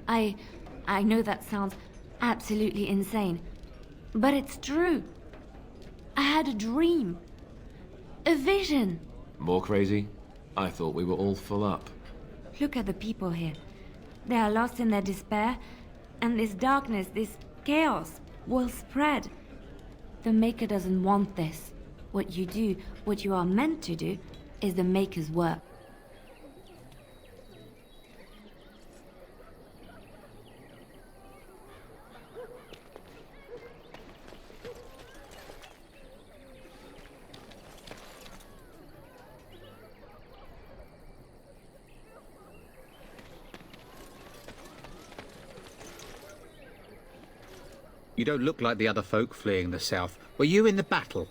I... I know that sounds absolutely insane, but it's true. I had a dream. A vision. More crazy? I thought we were all full up. Look at the people here. They are lost in their despair, and this darkness, this chaos, will spread. The Maker doesn't want this. What you do, what you are meant to do, is the Maker's work. You don't look like the other folk fleeing the south. Were you in the battle?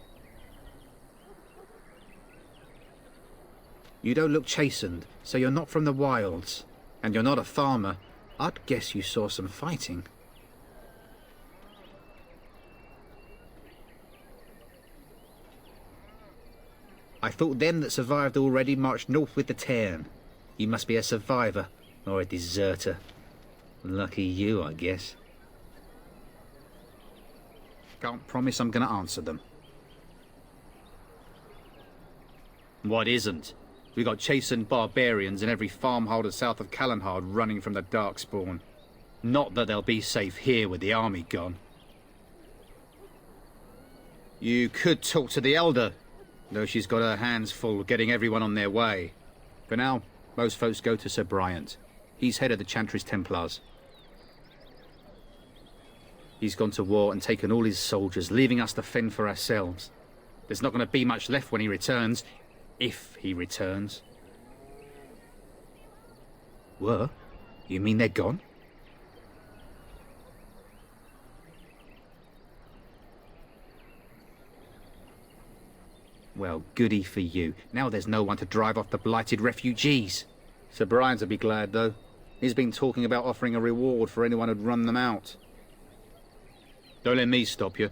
You don't look chastened, so you're not from the wilds. And you're not a farmer. I'd guess you saw some fighting. I thought them that survived already marched north with the Tairn. You must be a survivor, or a deserter. Lucky you, I guess. Can't promise I'm going to answer them. What isn't? We got chastened barbarians in every farmholder south of Callanhard running from the Darkspawn. Not that they'll be safe here with the army gone. You could talk to the Elder, though she's got her hands full getting everyone on their way. For now, most folks go to Sir Bryant. He's head of the Chantry's Templars. He's gone to war and taken all his soldiers, leaving us to fend for ourselves. There's not going to be much left when he returns. If he returns. What? You mean they're gone? Well, goody for you. Now there's no one to drive off the blighted refugees. Sir Brian'll be glad, though. He's been talking about offering a reward for anyone who'd run them out. Don't let me stop you.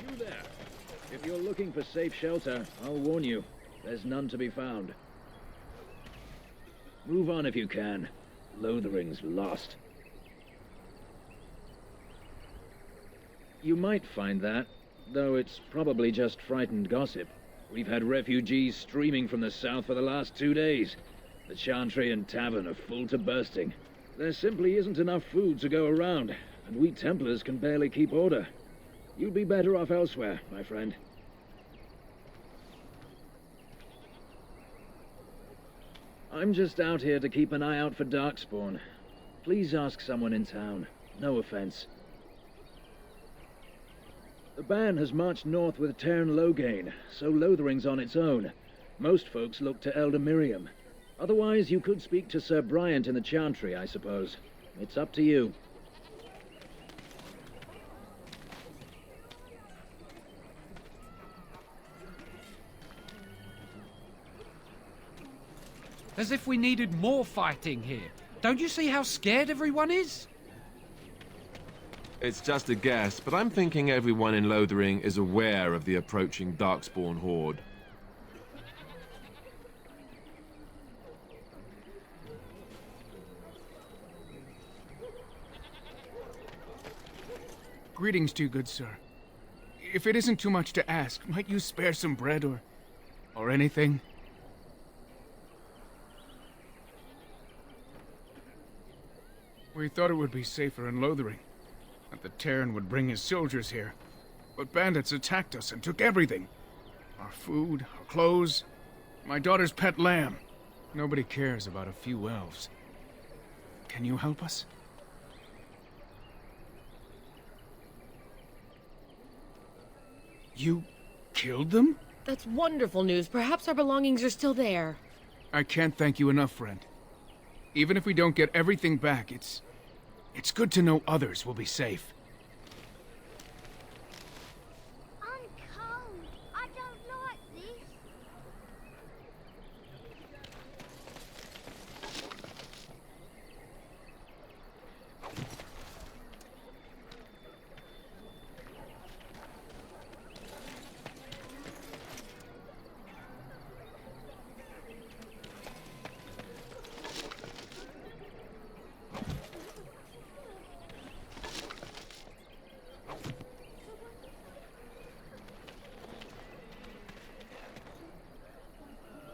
You there. If you're looking for safe shelter, I'll warn you. There's none to be found. Move on if you can. Lothering's lost. You might find that, though it's probably just frightened gossip. We've had refugees streaming from the south for the last 2 days. The Chantry and Tavern are full to bursting. There simply isn't enough food to go around, and we Templars can barely keep order. You'd be better off elsewhere, my friend. I'm just out here to keep an eye out for Darkspawn. Please ask someone in town. No offense. The band has marched north with Tairn Logain, so Lothering's on its own. Most folks look to Elder Miriam. Otherwise, you could speak to Sir Bryant in the Chantry, I suppose. It's up to you. As if we needed more fighting here. Don't you see how scared everyone is? It's just a guess, but I'm thinking everyone in Lothering is aware of the approaching Darkspawn horde. Greetings to you, good sir. If it isn't too much to ask, might you spare some bread or anything? We thought it would be safer in Lothering, that the Tairn would bring his soldiers here. But bandits attacked us and took everything. Our food, our clothes, my daughter's pet lamb. Nobody cares about a few elves. Can you help us? You killed them? That's wonderful news. Perhaps our belongings are still there. I can't thank you enough, friend. Even if we don't get everything back, it's good to know others will be safe. I'm cold. I don't like this.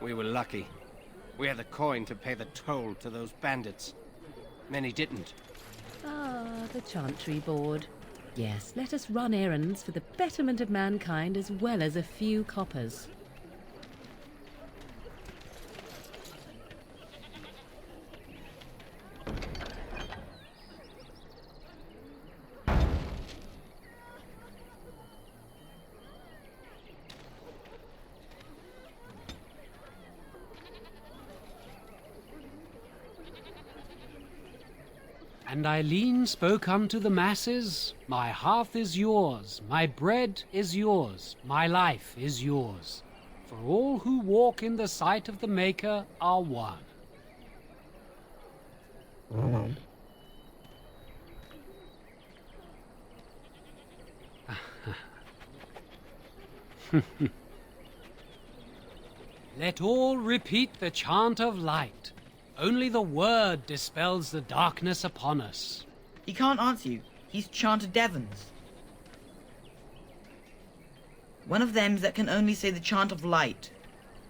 We were lucky. We had the coin to pay the toll to those bandits. Many didn't. Ah, the Chantry Board. Yes, let us run errands for the betterment of mankind as well as a few coppers. And Eileen spoke unto the masses, My hearth is yours, my bread is yours, my life is yours. For all who walk in the sight of the Maker are one. Let all repeat the chant of light. Only the word dispels the darkness upon us. He can't answer you. He's chanted Devons. One of them's that can only say the chant of light.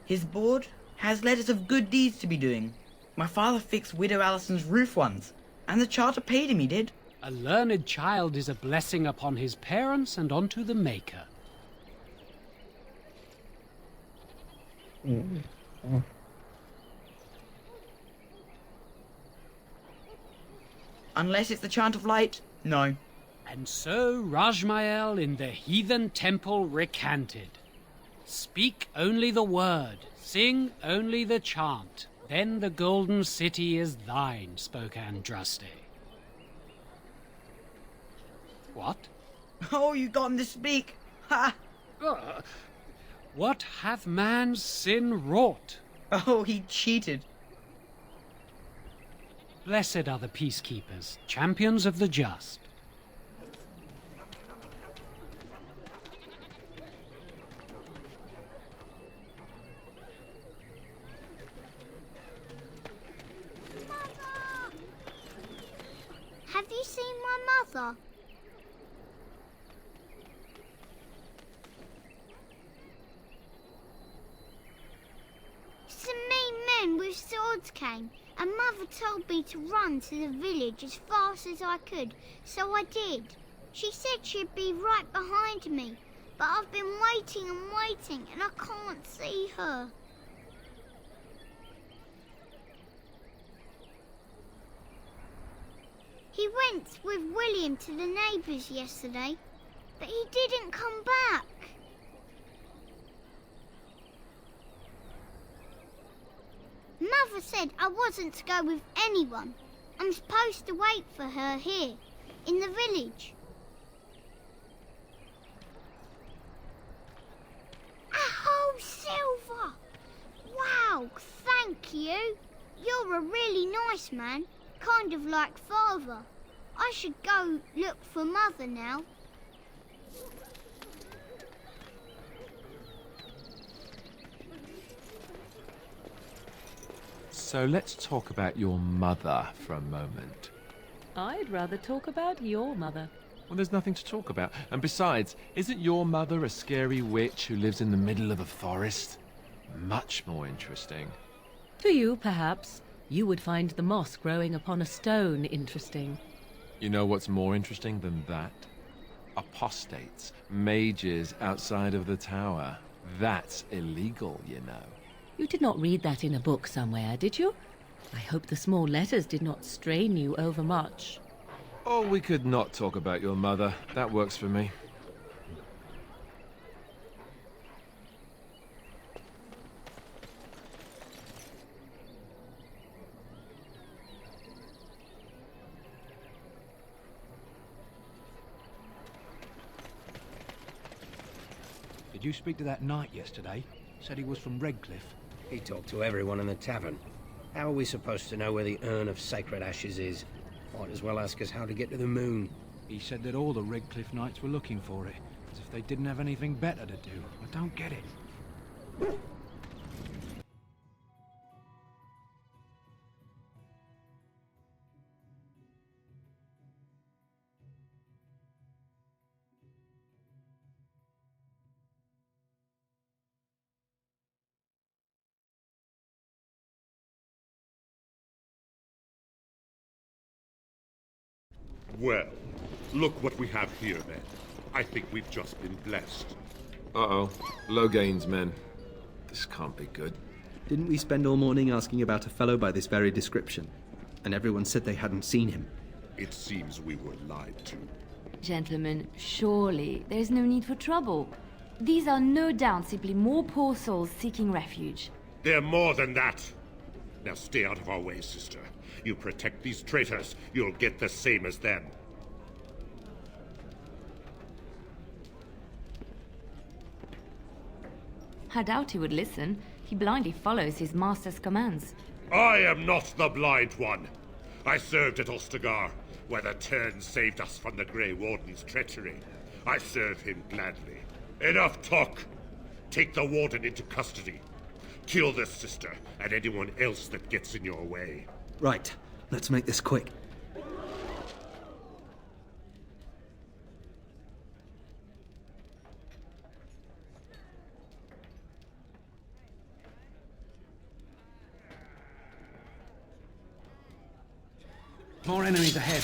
His board has letters of good deeds to be doing. My father fixed Widow Allison's roof once, and the charter paid him, he did. A learned child is a blessing upon his parents and unto the Maker. Unless it's the chant of light, no. And so Rajmael in the heathen temple recanted. Speak only the word, sing only the chant, then the golden city is thine, spoke Andraste. What? Oh, you got him to speak. Ha! What hath man's sin wrought? Oh, he cheated. Blessed are the peacekeepers, champions of the just. Have you seen my mother? Some mean men with swords came, and Mother told me to run to the village as fast as I could, so I did. She said she'd be right behind me, but I've been waiting and waiting, and I can't see her. He went with William to the neighbours yesterday, but he didn't come back. Mother said I wasn't to go with anyone. I'm supposed to wait for her here, in the village. Oh, Silver! Wow, thank you. You're a really nice man, kind of like Father. I should go look for Mother now. So let's talk about your mother for a moment. I'd rather talk about your mother. Well, there's nothing to talk about. And besides, isn't your mother a scary witch who lives in the middle of a forest? Much more interesting. To you, perhaps. You would find the moss growing upon a stone interesting. You know what's more interesting than that? Apostates, mages outside of the tower. That's illegal, you know. You did not read that in a book somewhere, did you? I hope the small letters did not strain you overmuch. Oh, we could not talk about your mother. That works for me. Did you speak to that knight yesterday? Said he was from Redcliffe. He talked to everyone in the tavern. How are we supposed to know where the urn of sacred ashes is? Might as well ask us how to get to the moon. He said that all the Redcliffe knights were looking for it, as if they didn't have anything better to do. I don't get it. Well, look what we have here, then. I think we've just been blessed. Uh-oh. Low gains, men. This can't be good. Didn't we spend all morning asking about a fellow by this very description? And everyone said they hadn't seen him. It seems we were lied to. Gentlemen, surely there's no need for trouble. These are no doubt simply more poor souls seeking refuge. They're more than that. Now stay out of our way, sister. You protect these traitors, you'll get the same as them. I doubt he would listen. He blindly follows his master's commands. I am not the blind one. I served at Ostagar, where the Tern saved us from the Grey Warden's treachery. I serve him gladly. Enough talk! Take the Warden into custody. Kill this sister and anyone else that gets in your way. Right. Let's make this quick. More enemies ahead.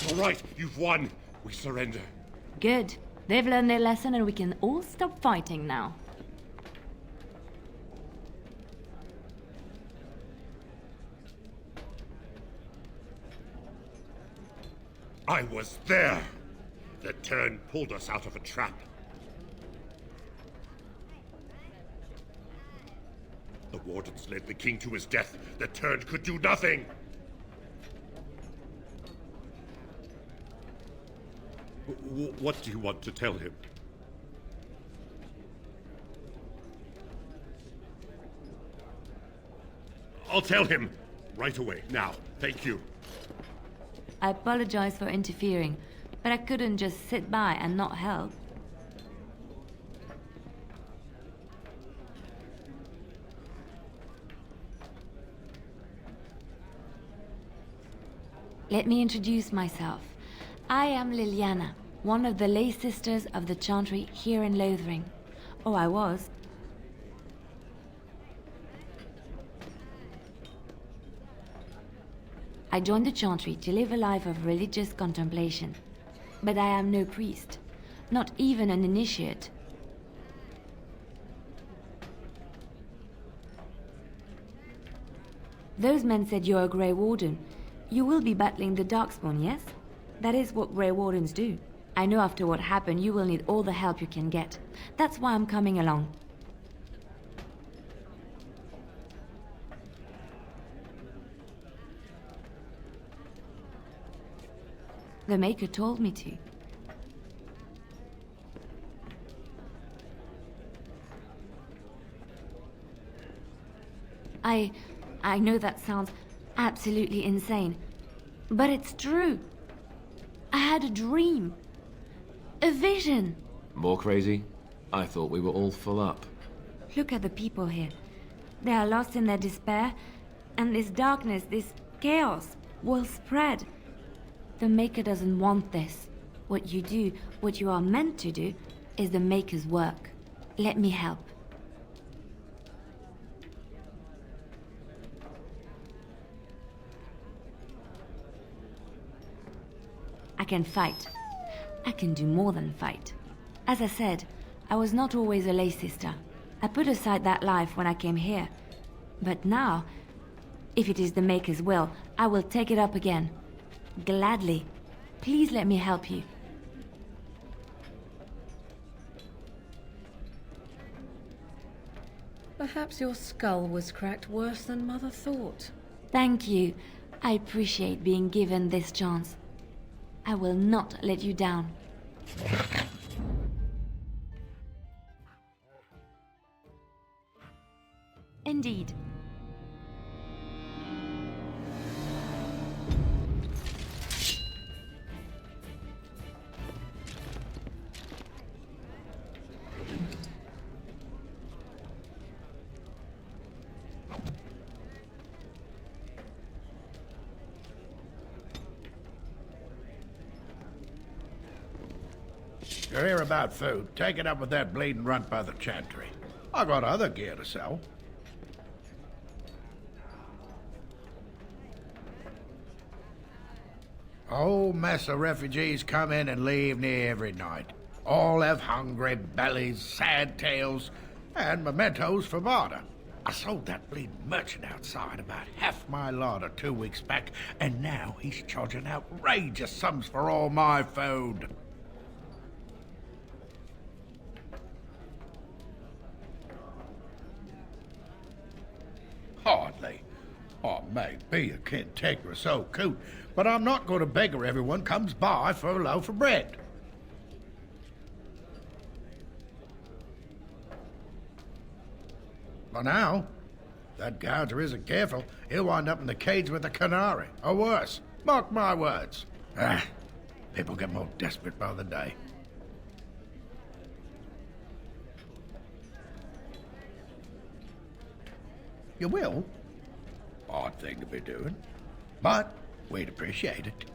All right, you've won. We surrender. Good. They've learned their lesson and we can all stop fighting now. I was there. The Tern pulled us out of a trap. The Wardens led the king to his death. The Tern could do nothing. What do you want to tell him? I'll tell him right away, now. Thank you. I apologize for interfering, but I couldn't just sit by and not help. Let me introduce myself. I am Liliana, one of the lay sisters of the Chantry here in Lothering. Oh, I was. I joined the Chantry to live a life of religious contemplation. But I am no priest, not even an initiate. Those men said you're a Grey Warden. You will be battling the Darkspawn, yes? That is what Grey Wardens do. I know after what happened you will need all the help you can get. That's why I'm coming along. The Maker told me to. I know that sounds absolutely insane, but it's true. I had a dream. A vision. More crazy? I thought we were all full up. Look at the people here. They are lost in their despair, and this darkness, this chaos, will spread. The Maker doesn't want this. What you do, what you are meant to do, is the Maker's work. Let me help. I can fight. I can do more than fight. As I said, I was not always a lay sister. I put aside that life when I came here. But now, if it is the Maker's will, I will take it up again. Gladly. Please let me help you. Perhaps your skull was cracked worse than Mother thought. Thank you. I appreciate being given this chance. I will not let you down. Indeed. You hear about food? Take it up with that bleeding runt by the chantry. I got other gear to sell. A whole mess of refugees come in and leave near every night. All have hungry bellies, sad tales, and mementos for barter. I sold that bleeding merchant outside about half my larder 2 weeks back, and now he's charging outrageous sums for all my food. Hardly. I may be a cantankerous old coot, but I'm not going to beggar everyone comes by for a loaf of bread. But now, if that gouger isn't careful, he'll wind up in the cage with the canary, or worse. Mark my words. People get more desperate by the day. You will? Odd thing to be doing. But we'd appreciate it.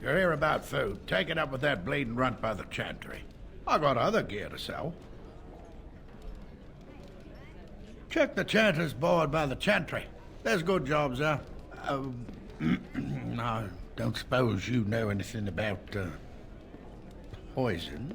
You're here about food. Take it up with that bleeding runt by the chantry. I got other gear to sell. Check the chanter's board by the chantry. There's good jobs there. I don't suppose you know anything about, poison?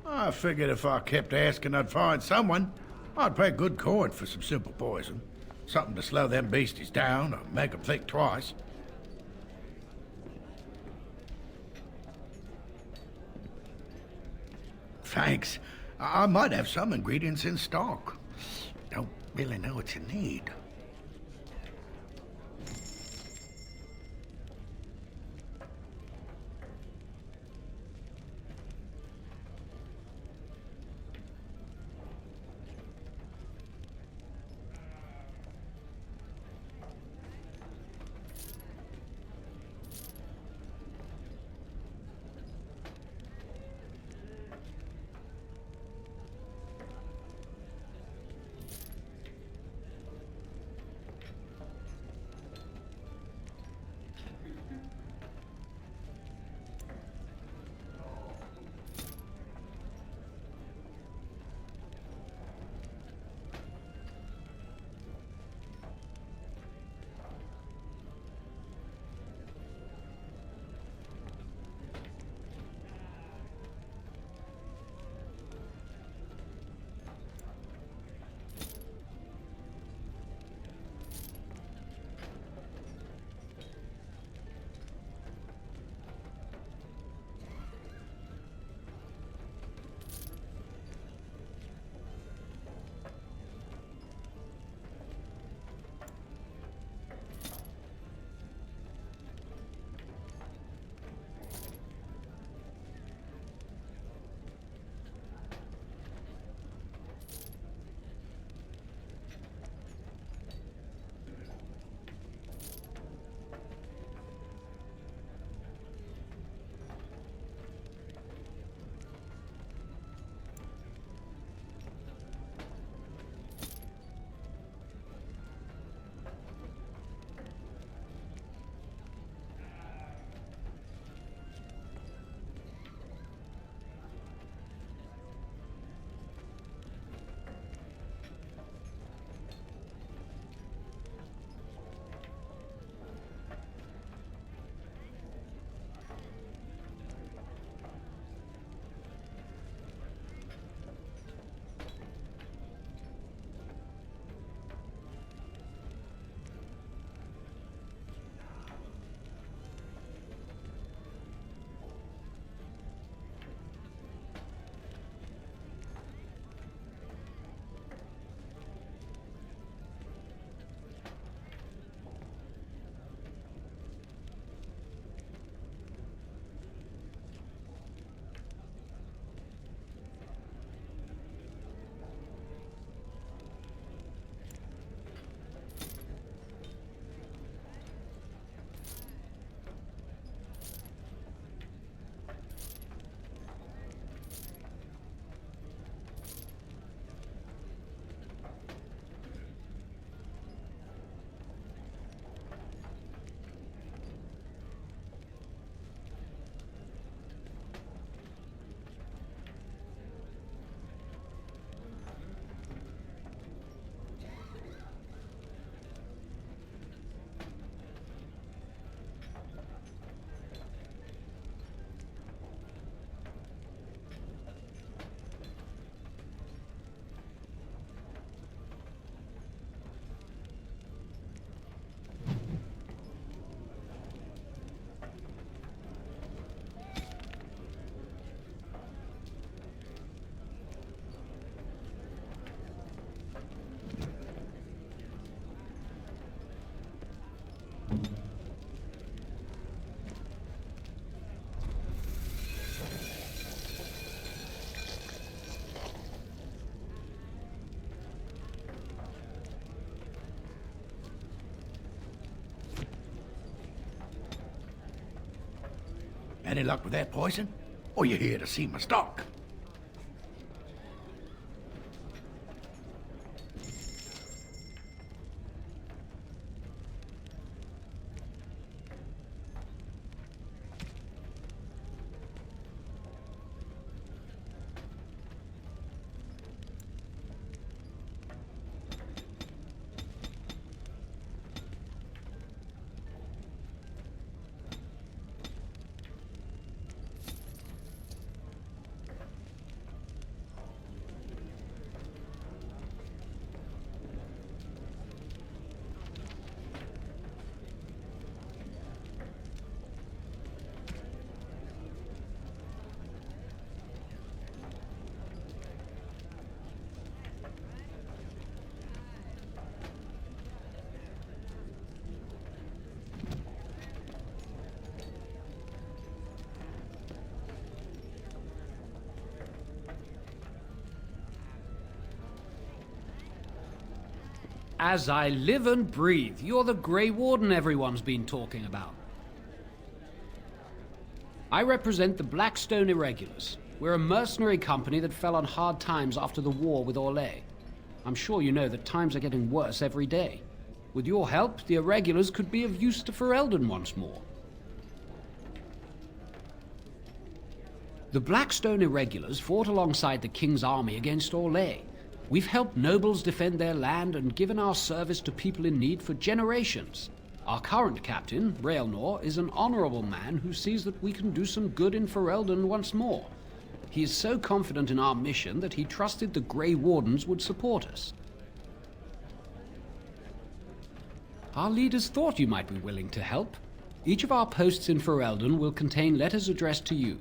I figured if I kept asking, I'd find someone. I'd pay good coin for some simple poison. Something to slow them beasties down or make them think twice. Thanks. I might have some ingredients in stock. Don't really know what you need. Any luck with that poison? Or you here to see my stock? As I live and breathe, you're the Grey Warden everyone's been talking about. I represent the Blackstone Irregulars. We're a mercenary company that fell on hard times after the war with Orlais. I'm sure you know that times are getting worse every day. With your help, the Irregulars could be of use to Ferelden once more. The Blackstone Irregulars fought alongside the King's army against Orlais. We've helped nobles defend their land and given our service to people in need for generations. Our current captain, Raelnor, is an honorable man who sees that we can do some good in Ferelden once more. He is so confident in our mission that he trusted the Grey Wardens would support us. Our leaders thought you might be willing to help. Each of our posts in Ferelden will contain letters addressed to you.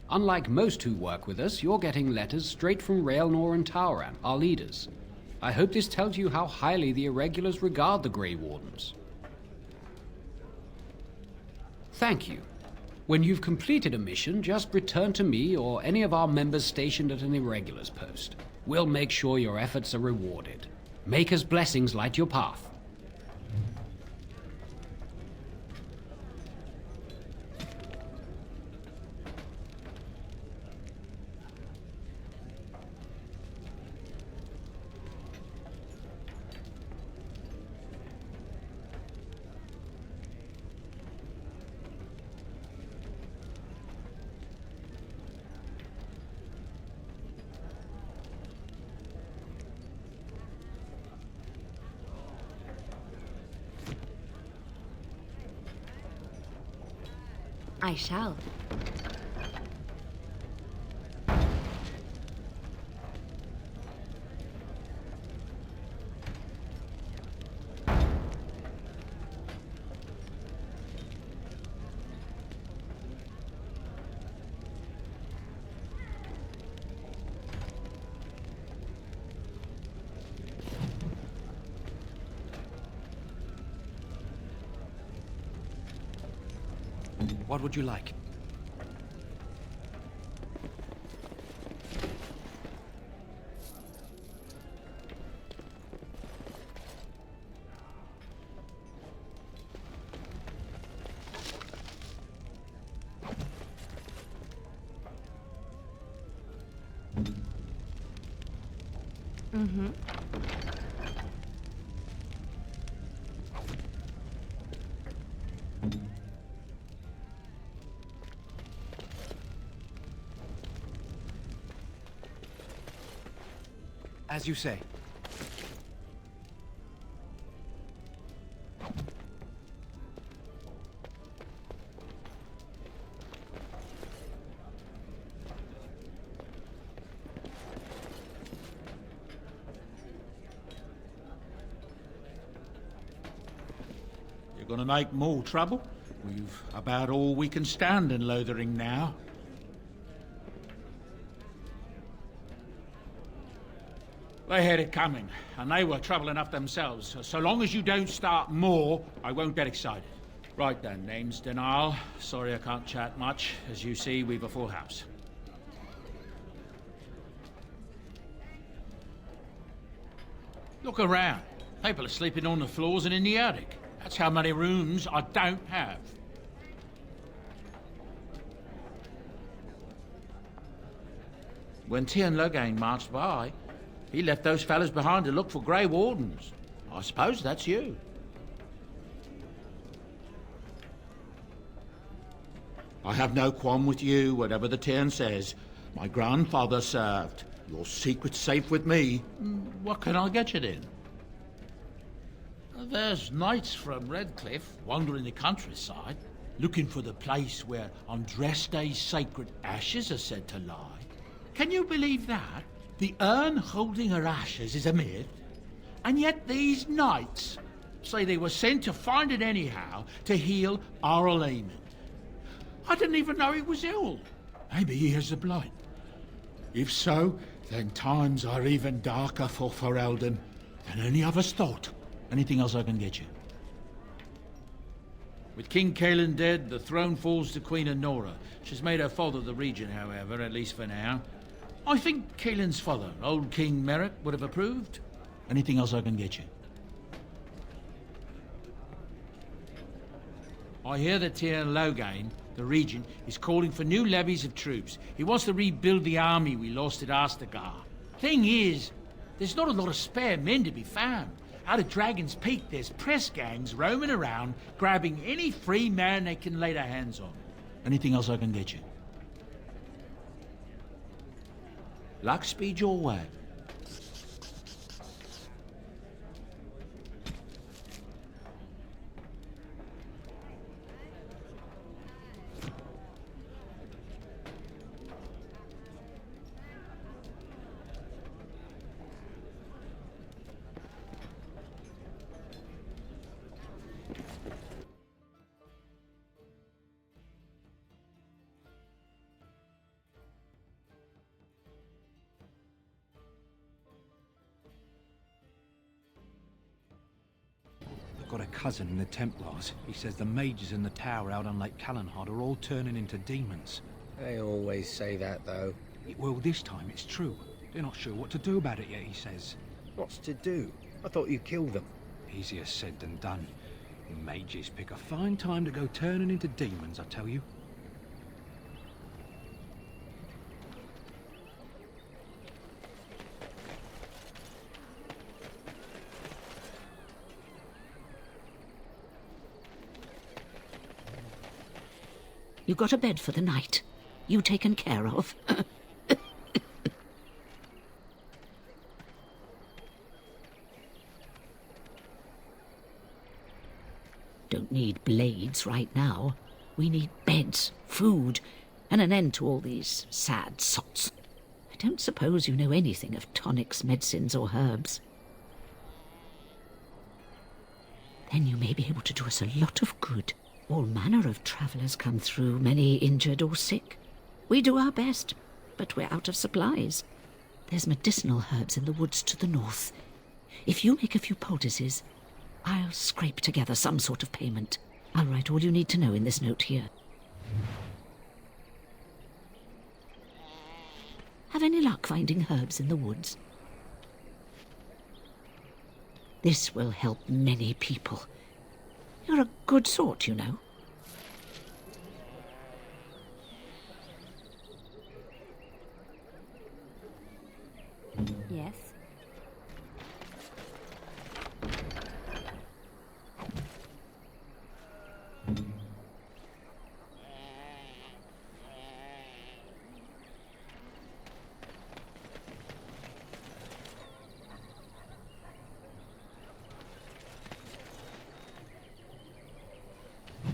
Unlike most who work with us, you're getting letters straight from Raelnor and Tauran, our leaders. I hope this tells you how highly the Irregulars regard the Grey Wardens. Thank you. When you've completed a mission, just return to me or any of our members stationed at an Irregulars post. We'll make sure your efforts are rewarded. Maker's blessings light your path. I shall. What would you like? Mm-hmm. As you say. You're gonna make more trouble? We've about all we can stand in Lothering now. They had it coming, and they were trouble enough themselves. So long as you don't start more, I won't get excited. Right then, name's Denial. Sorry I can't chat much. As you see, we've a full house. Look around. People are sleeping on the floors and in the attic. That's how many rooms I don't have. When Tiernan Logain marched by, he left those fellas behind to look for Grey Wardens. I suppose that's you. I have no qualm with you, whatever the Tiernan says. My grandfather served. Your secret's safe with me. What can I get you then? There's knights from Redcliffe wandering the countryside, looking for the place where Andraste's sacred ashes are said to lie. Can you believe that? The urn holding her ashes is a myth, and yet these knights say they were sent to find it anyhow to heal Arl Eamon. I didn't even know he was ill. Maybe he has the blight. If so, then times are even darker for Ferelden than any of us thought. Anything else I can get you? With King Caelan dead, the throne falls to Queen Anora. She's made her father the regent, however, at least for now. I think Caelan's father, old King Merrick, would have approved. Anything else I can get you? I hear that Tiernan Logain, the regent, is calling for new levies of troops. He wants to rebuild the army we lost at Astagar. Thing is, there's not a lot of spare men to be found. Out of Dragon's Peak, there's press gangs roaming around, grabbing any free man they can lay their hands on. Anything else I can get you? Luck speed your way. I've got a cousin in the Templars. He says the mages in the tower out on Lake Callanhad are all turning into demons. They always say that, though. Well, this time it's true. They're not sure what to do about it yet, he says. What's to do? I thought you killed them. Easier said than done. Mages pick a fine time to go turning into demons, I tell you. You got a bed for the night? You taken care of? Don't need blades right now. We need beds, food, and an end to all these sad sots. I don't suppose you know anything of tonics, medicines, or herbs. Then you may be able to do us a lot of good. All manner of travellers come through, many injured or sick. We do our best, but we're out of supplies. There's medicinal herbs in the woods to the north. If you make a few poultices, I'll scrape together some sort of payment. I'll write all you need to know in this note here. Have any luck finding herbs in the woods? This will help many people. You're a good sort, you know. Yes?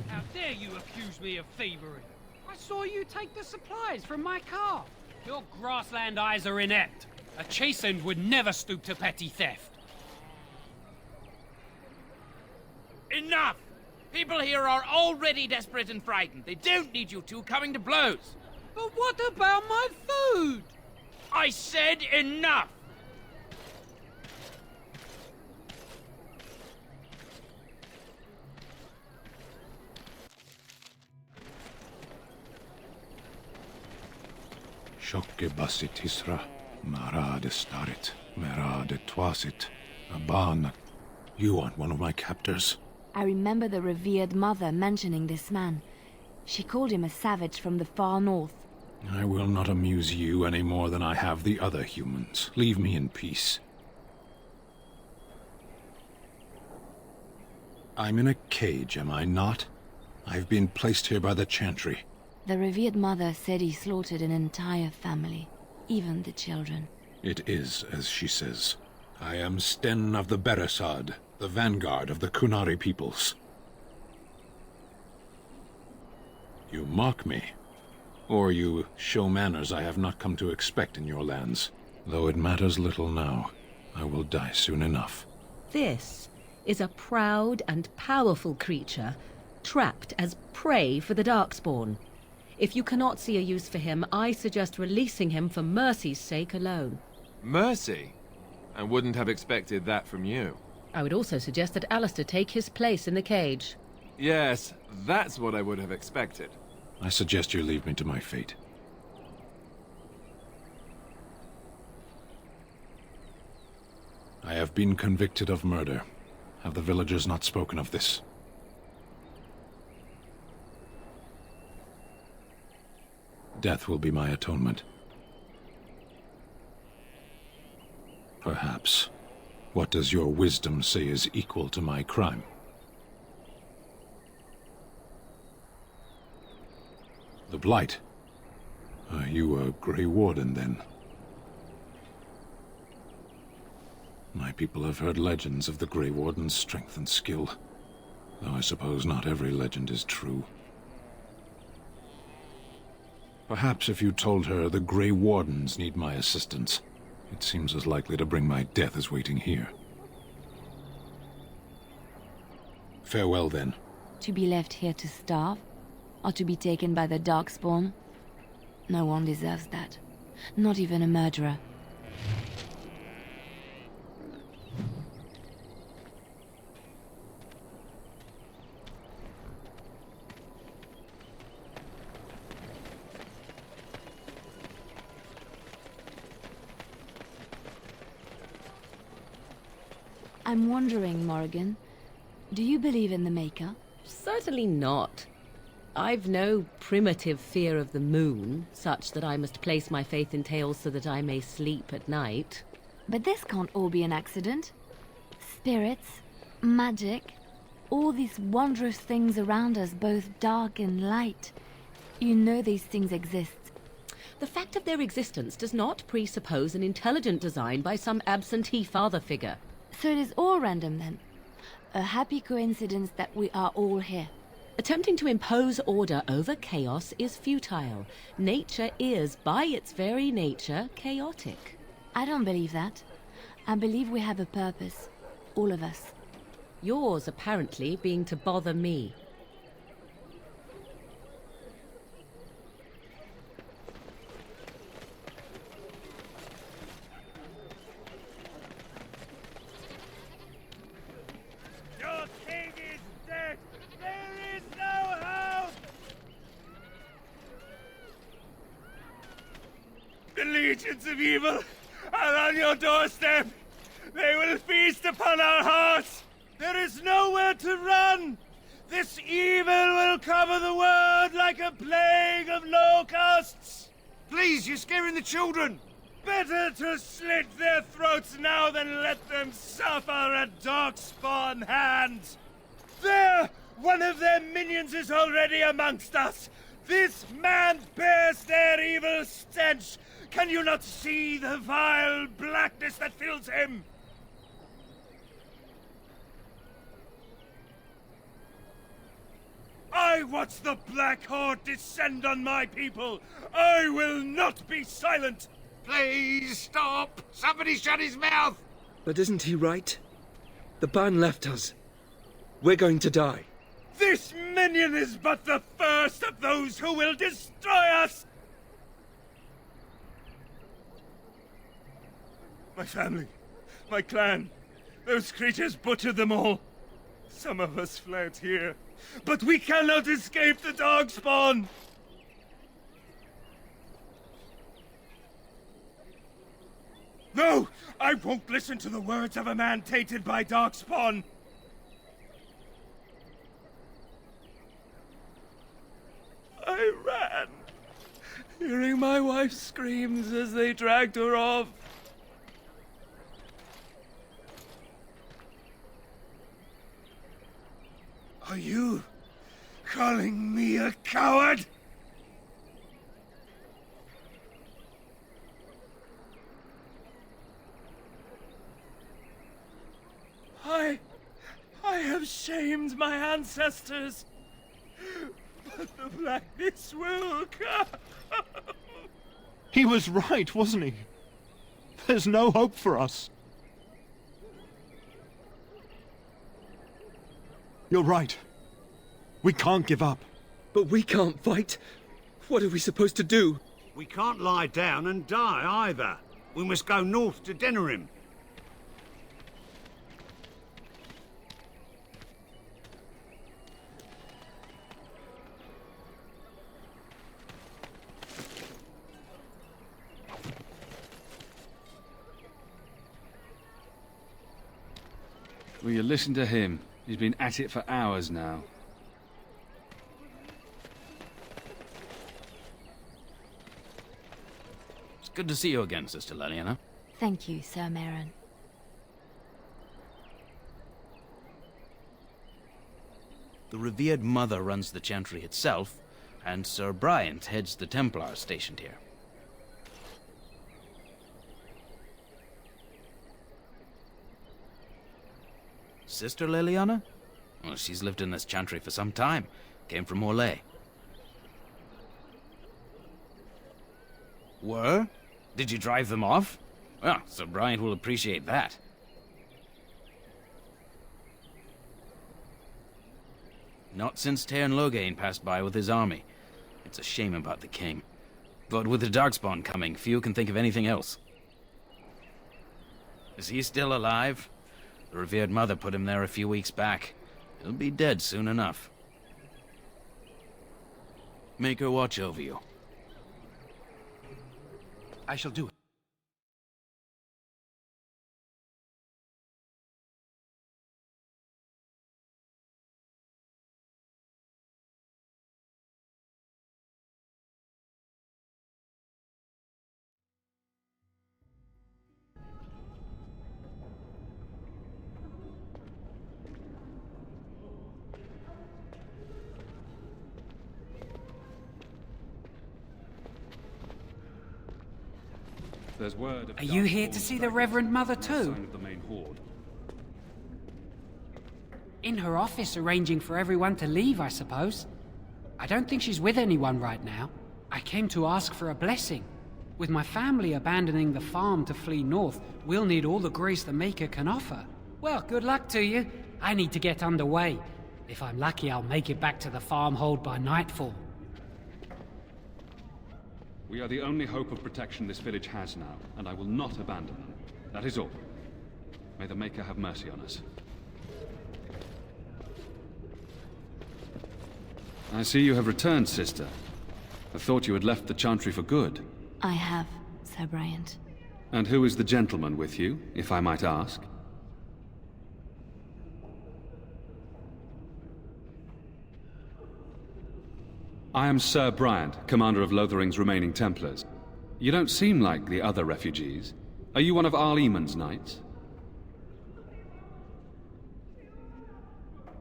How dare you accuse me of thievery? I saw you take the supplies from my car. Your grassland eyes are inept. A chastened would never stoop to petty theft. Enough! People here are already desperate and frightened. They don't need you two coming to blows. But what about my food? I said enough! Shokke basit Isra, Marad starit, Merad twasit, Aban. You aren't one of my captors. I remember the revered mother mentioning this man. She called him a savage from the far north. I will not amuse you any more than I have the other humans. Leave me in peace. I'm in a cage, am I not? I've been placed here by the Chantry. The revered mother said he slaughtered an entire family, even the children. It is as she says. I am Sten of the Beresad, the vanguard of the Kunari peoples. You mock me, or you show manners I have not come to expect in your lands. Though it matters little now, I will die soon enough. This is a proud and powerful creature, trapped as prey for the Darkspawn. If you cannot see a use for him, I suggest releasing him for mercy's sake alone. Mercy? I wouldn't have expected that from you. I would also suggest that Alistair take his place in the cage. Yes, that's what I would have expected. I suggest you leave me to my fate. I have been convicted of murder. Have the villagers not spoken of this? Death will be my atonement. Perhaps. What does your wisdom say is equal to my crime? The Blight. Are you a Grey Warden, then? My people have heard legends of the Grey Warden's strength and skill, though I suppose not every legend is true. Perhaps if you told her the Grey Wardens need my assistance, it seems as likely to bring my death as waiting here. Farewell, then. To be left here to starve? Or to be taken by the Darkspawn? No one deserves that. Not even a murderer. I'm wondering, Morrigan, do you believe in the Maker? Certainly not. I've no primitive fear of the moon, such that I must place my faith in tales so that I may sleep at night. But this can't all be an accident. Spirits, magic, all these wondrous things around us, both dark and light. You know these things exist. The fact of their existence does not presuppose an intelligent design by some absentee father figure. So it is all random, then? A happy coincidence that we are all here. Attempting to impose order over chaos is futile. Nature is, by its very nature, chaotic. I don't believe that. I believe we have a purpose. All of us. Yours, apparently, being to bother me. Your king is dead! There is no hope! The legions of evil are on your doorstep! They will feast upon our hearts! There is nowhere to run! This evil will cover the world like a plague of locusts! Please, you're scaring the children! Better to slit their throats now than let them suffer at Darkspawn hands! There! One of their minions is already amongst us! This man bears their evil stench! Can you not see the vile blackness that fills him? I watch the Black Horde descend on my people! I will not be silent! Please stop! Somebody shut his mouth! But isn't he right? The ban left us. We're going to die. This minion is but the first of those who will destroy us! My family, my clan, those creatures butchered them all. Some of us fled here, but we cannot escape the Darkspawn! No! I won't listen to the words of a man tainted by Darkspawn! I ran, hearing my wife's screams as they dragged her off. Are you calling me a coward? I have shamed my ancestors, but the blackness will come. He was right, wasn't he? There's no hope for us. You're right. We can't give up. But we can't fight. What are we supposed to do? We can't lie down and die either. We must go north to Denerim. Will you listen to him? He's been at it for hours now. good to see you again, Sister Leliana. Thank you, Sir Merrin. The revered mother runs the chantry itself, and Sir Bryant heads the Templars stationed here. Sister Leliana? Well, she's lived in this chantry for some time. Came from Orlais. Were? Did you drive them off? Well, Sir Bryant will appreciate that. Not since Tairn Loghain passed by with his army. It's a shame about the king. But with the Darkspawn coming, few can think of anything else. Is he still alive? The revered mother put him there a few weeks back. He'll be dead soon enough. Make her watch over you. I shall do it. There's word of Are you here to see the Reverend Mother too? Of the main horde. In her office arranging for everyone to leave, I suppose. I don't think she's with anyone right now. I came to ask for a blessing. With my family abandoning the farm to flee north, we'll need all the grace the Maker can offer. Well, good luck to you. I need to get underway. If I'm lucky, I'll make it back to the farmhold by nightfall. We are the only hope of protection this village has now, and I will not abandon them. That is all. May the Maker have mercy on us. I see you have returned, sister. I thought you had left the Chantry for good. I have, Sir Bryant. And who is the gentleman with you, if I might ask? I am Sir Bryant, commander of Lothering's remaining Templars. You don't seem like the other refugees. Are you one of Arl Eamon's knights?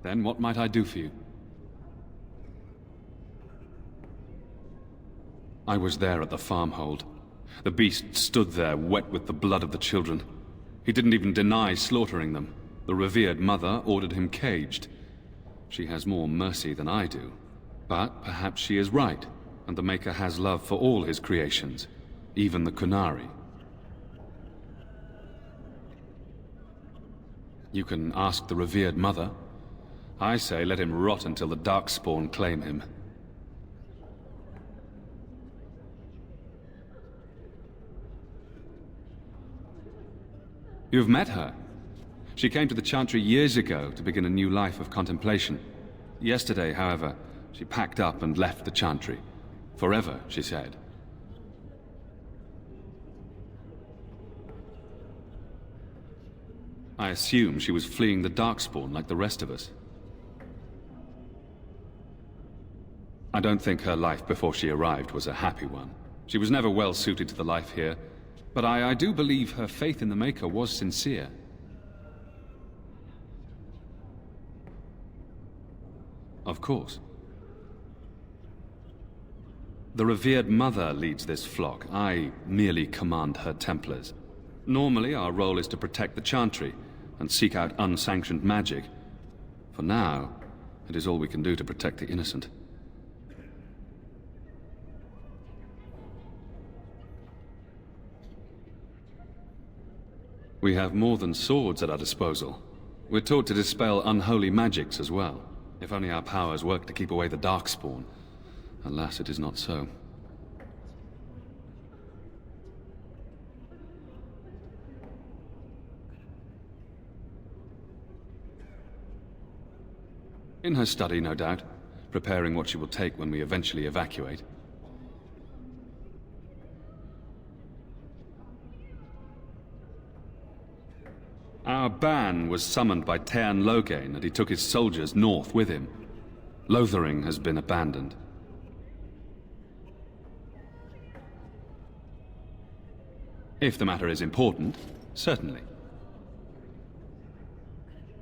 Then what might I do for you? I was there at the farmhold. The beast stood there, wet with the blood of the children. He didn't even deny slaughtering them. The revered mother ordered him caged. She has more mercy than I do. But perhaps she is right, and the Maker has love for all his creations, even the Kunari. You can ask the revered mother. I say let him rot until the Darkspawn claim him. You've met her. She came to the Chantry years ago to begin a new life of contemplation. Yesterday, however, she packed up and left the Chantry. Forever, she said. I assume she was fleeing the Darkspawn like the rest of us. I don't think her life before she arrived was a happy one. She was never well suited to the life here, but I do believe her faith in the Maker was sincere. Of course. The revered mother leads this flock. I merely command her Templars. Normally, our role is to protect the Chantry and seek out unsanctioned magic. For now, it is all we can do to protect the innocent. We have more than swords at our disposal. We're taught to dispel unholy magics as well. If only our powers work to keep away the Darkspawn. Alas, it is not so. In her study, no doubt, preparing what she will take when we eventually evacuate. Our ban was summoned by Tairn Loghain, and he took his soldiers north with him. Lothering has been abandoned. If the matter is important, certainly.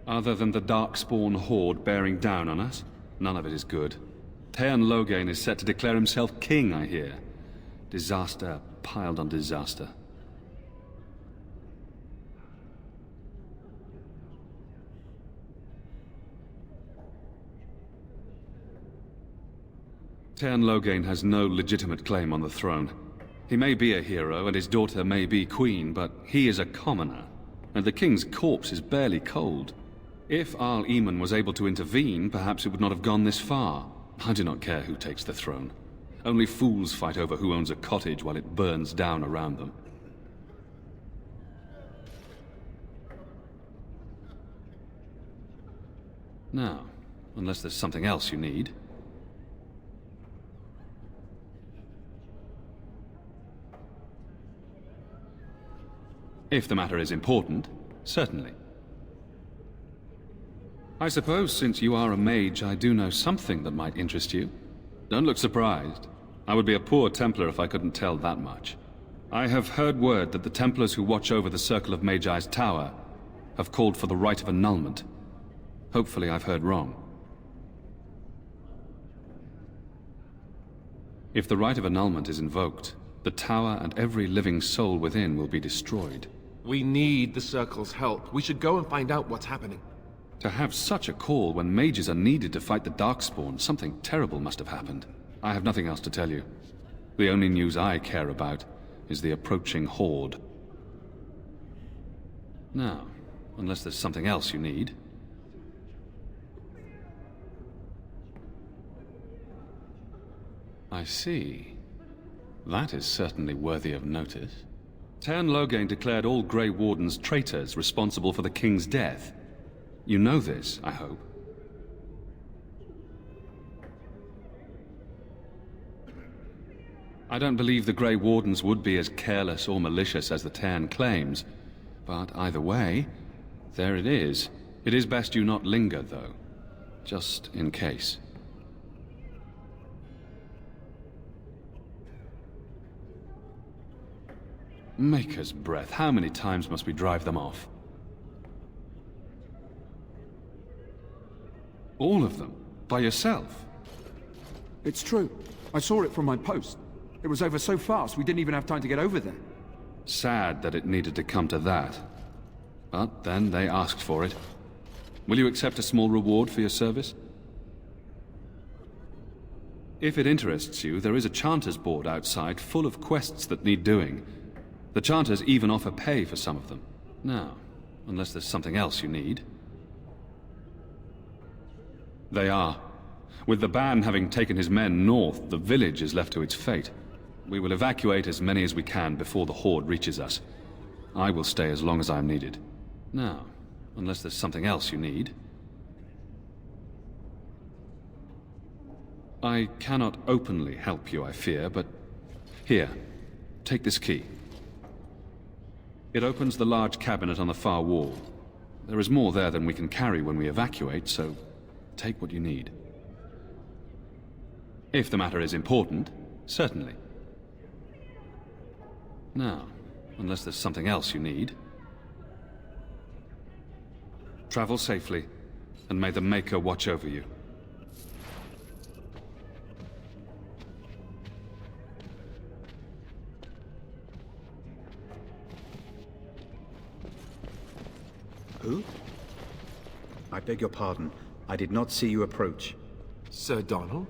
Other than the Darkspawn horde bearing down on us, none of it is good. Teyrn Loghain is set to declare himself king, I hear. Disaster piled on disaster. Teyrn Loghain has no legitimate claim on the throne. He may be a hero, and his daughter may be queen, but he is a commoner, and the king's corpse is barely cold. If Arl Eamon was able to intervene, perhaps it would not have gone this far. I do not care who takes the throne. Only fools fight over who owns a cottage while it burns down around them. Now, unless there's something else you need. If the matter is important, certainly. I suppose since you are a mage, I do know something that might interest you. Don't look surprised. I would be a poor Templar if I couldn't tell that much. I have heard word that the Templars who watch over the Circle of Magi's tower have called for the rite of annulment. Hopefully I've heard wrong. If the rite of annulment is invoked, the tower and every living soul within will be destroyed. We need the Circle's help. We should go and find out what's happening. To have such a call when mages are needed to fight the Darkspawn, something terrible must have happened. I have nothing else to tell you. The only news I care about is the approaching horde. Now, unless there's something else you need. I see. That is certainly worthy of notice. Teyrn Loghain declared all Grey Wardens traitors responsible for the king's death. You know this, I hope. I don't believe the Grey Wardens would be as careless or malicious as the Teyrn claims, but either way, there it is. It is best you not linger, though, just in case. Maker's breath, how many times must we drive them off? All of them? By yourself? It's true. I saw it from my post. It was over so fast we didn't even have time to get over there. Sad that it needed to come to that. But then they asked for it. Will you accept a small reward for your service? If it interests you, there is a Chanters board outside full of quests that need doing. The Chanters even offer pay for some of them. Now, unless there's something else you need. They are. With the ban having taken his men north, the village is left to its fate. We will evacuate as many as we can before the horde reaches us. I will stay as long as I am needed. Now, unless there's something else you need. I cannot openly help you, I fear, but... Here, take this key. It opens the large cabinet on the far wall. There is more there than we can carry when we evacuate, so take what you need. If the matter is important, certainly. Now, unless there's something else you need. Travel safely, and may the Maker watch over you. Who? I beg your pardon. I did not see you approach. Sir Donald?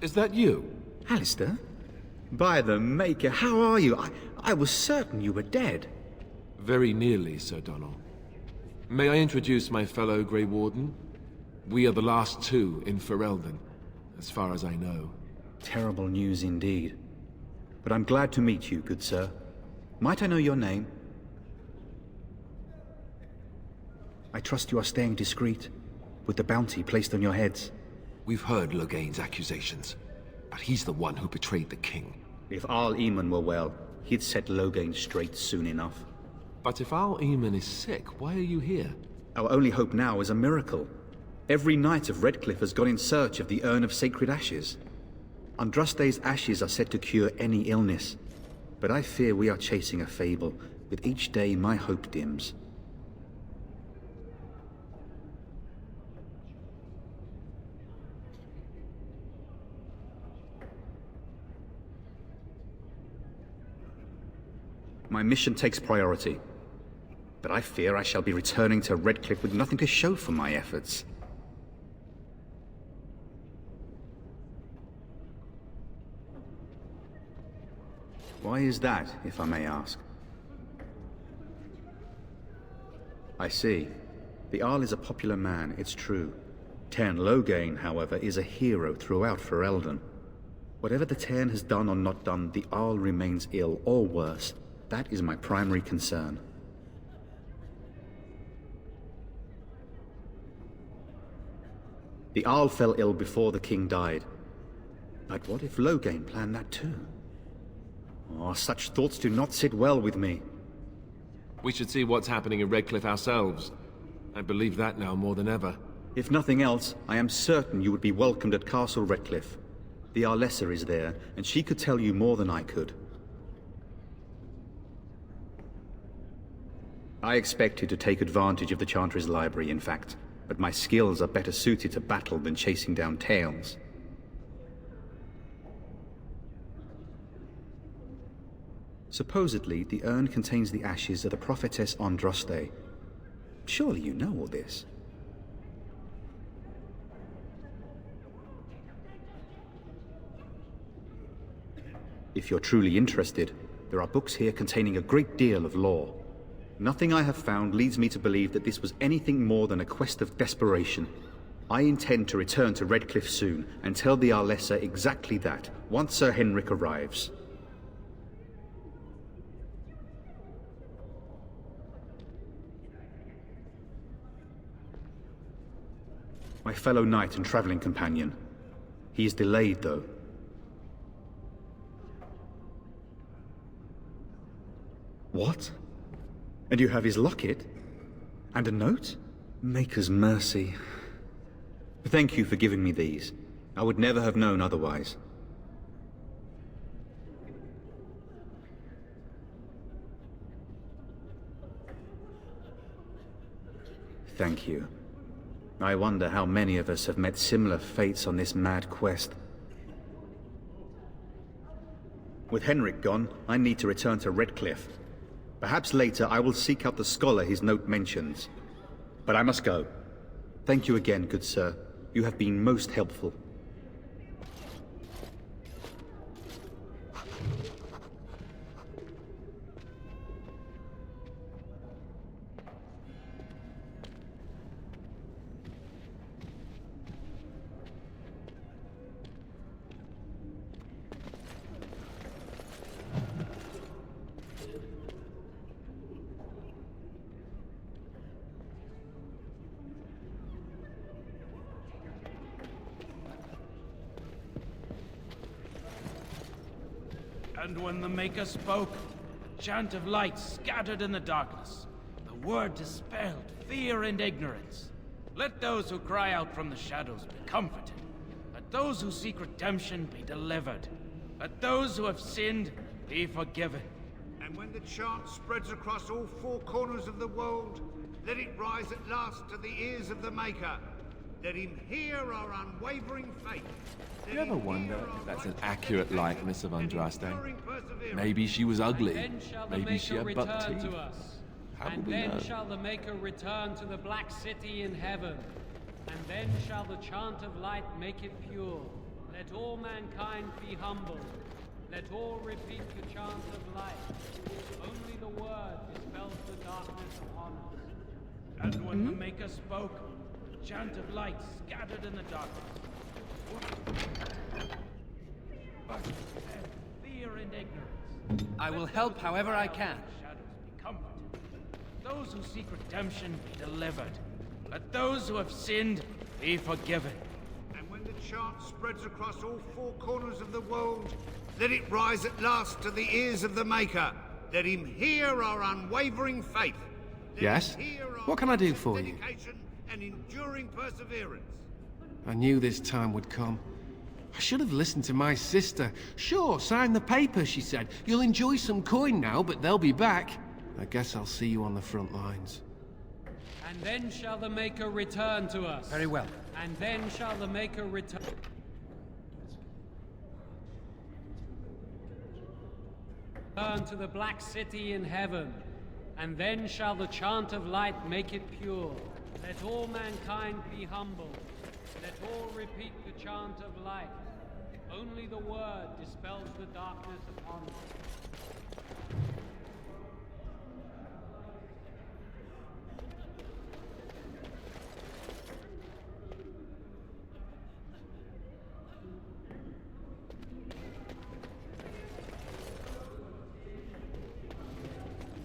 Is that you? Alistair? By the Maker, how are you? I was certain you were dead. Very nearly, Sir Donald. May I introduce my fellow Grey Warden? We are the last two in Ferelden, as far as I know. Terrible news indeed. But I'm glad to meet you, good sir. Might I know your name? I trust you are staying discreet, with the bounty placed on your heads. We've heard Loghain's accusations, but he's the one who betrayed the king. If Arl Eamon were well, he'd set Loghain straight soon enough. But if Arl Eamon is sick, why are you here? Our only hope now is a miracle. Every knight of Redcliffe has gone in search of the Urn of Sacred Ashes. Andraste's ashes are said to cure any illness. but I fear we are chasing a fable. With each day, my hope dims. My mission takes priority, but I fear I shall be returning to Redcliffe with nothing to show for my efforts. Why is that, if I may ask? I see. The Jarl is a popular man, it's true. Tairn Loghain, however, is a hero throughout Ferelden. Whatever the Tairn has done or not done, the Jarl remains ill, or worse. That is my primary concern. The Jarl fell ill before the king died. But what if Loghain planned that too? Oh, such thoughts do not sit well with me. We should see what's happening in Redcliffe ourselves. I believe that now more than ever. If nothing else, I am certain you would be welcomed at Castle Redcliffe. The Arlessa is there, and she could tell you more than I could. I expected to take advantage of the Chantry's library, in fact, but my skills are better suited to battle than chasing down tales. Supposedly, the urn contains the ashes of the prophetess Andraste. Surely you know all this. If you're truly interested, there are books here containing a great deal of lore. Nothing I have found leads me to believe that this was anything more than a quest of desperation. I intend to return to Redcliffe soon, and tell the Arlessa exactly that, once Sir Henrik arrives. My fellow knight and traveling companion. He is delayed, though. What? And you have his locket? And a note? Maker's mercy. Thank you for giving me these. I would never have known otherwise. Thank you. I wonder how many of us have met similar fates on this mad quest. With Henrik gone, I need to return to Redcliffe. Perhaps later I will seek out the scholar his note mentions. But I must go. Thank you again, good sir. You have been most helpful. And when the Maker spoke, chant of light scattered in the darkness. The word dispelled fear and ignorance. Let those who cry out from the shadows be comforted. Let those who seek redemption be delivered. Let those who have sinned be forgiven. And when the chant spreads across all four corners of the world, let it rise at last to the ears of the Maker. Let him hear our unwavering faith. Do you ever wonder if that's an accurate likeness of Andraste? Maybe she was ugly. Maybe she had buck teeth. How will we know? And then shall the Maker return to the Black City in heaven. And then shall the chant of light make it pure. Let all mankind be humble. Let all repeat the chant of light. Only the word dispels the darkness upon us. And when the Maker spoke, chant of light scattered in the darkness. Fear and ignorance. I will help however I can. Shadows be comforted. Those who seek redemption be delivered. Let those who have sinned be forgiven. And when the chant spreads across all four corners of the world, let it rise at last to the ears of the Maker. Let him hear our unwavering faith. Yes? What can I do for you? And enduring perseverance. I knew this time would come. I should have listened to my sister. Sure, sign the paper, she said. You'll enjoy some coin now, but they'll be back. I guess I'll see you on the front lines. And then shall the Maker return to us. Very well. And then shall the Maker return to the Black City in heaven. And then shall the chant of light make it pure. Let all mankind be humble. Let all repeat the chant of light. Only the word dispels the darkness upon us.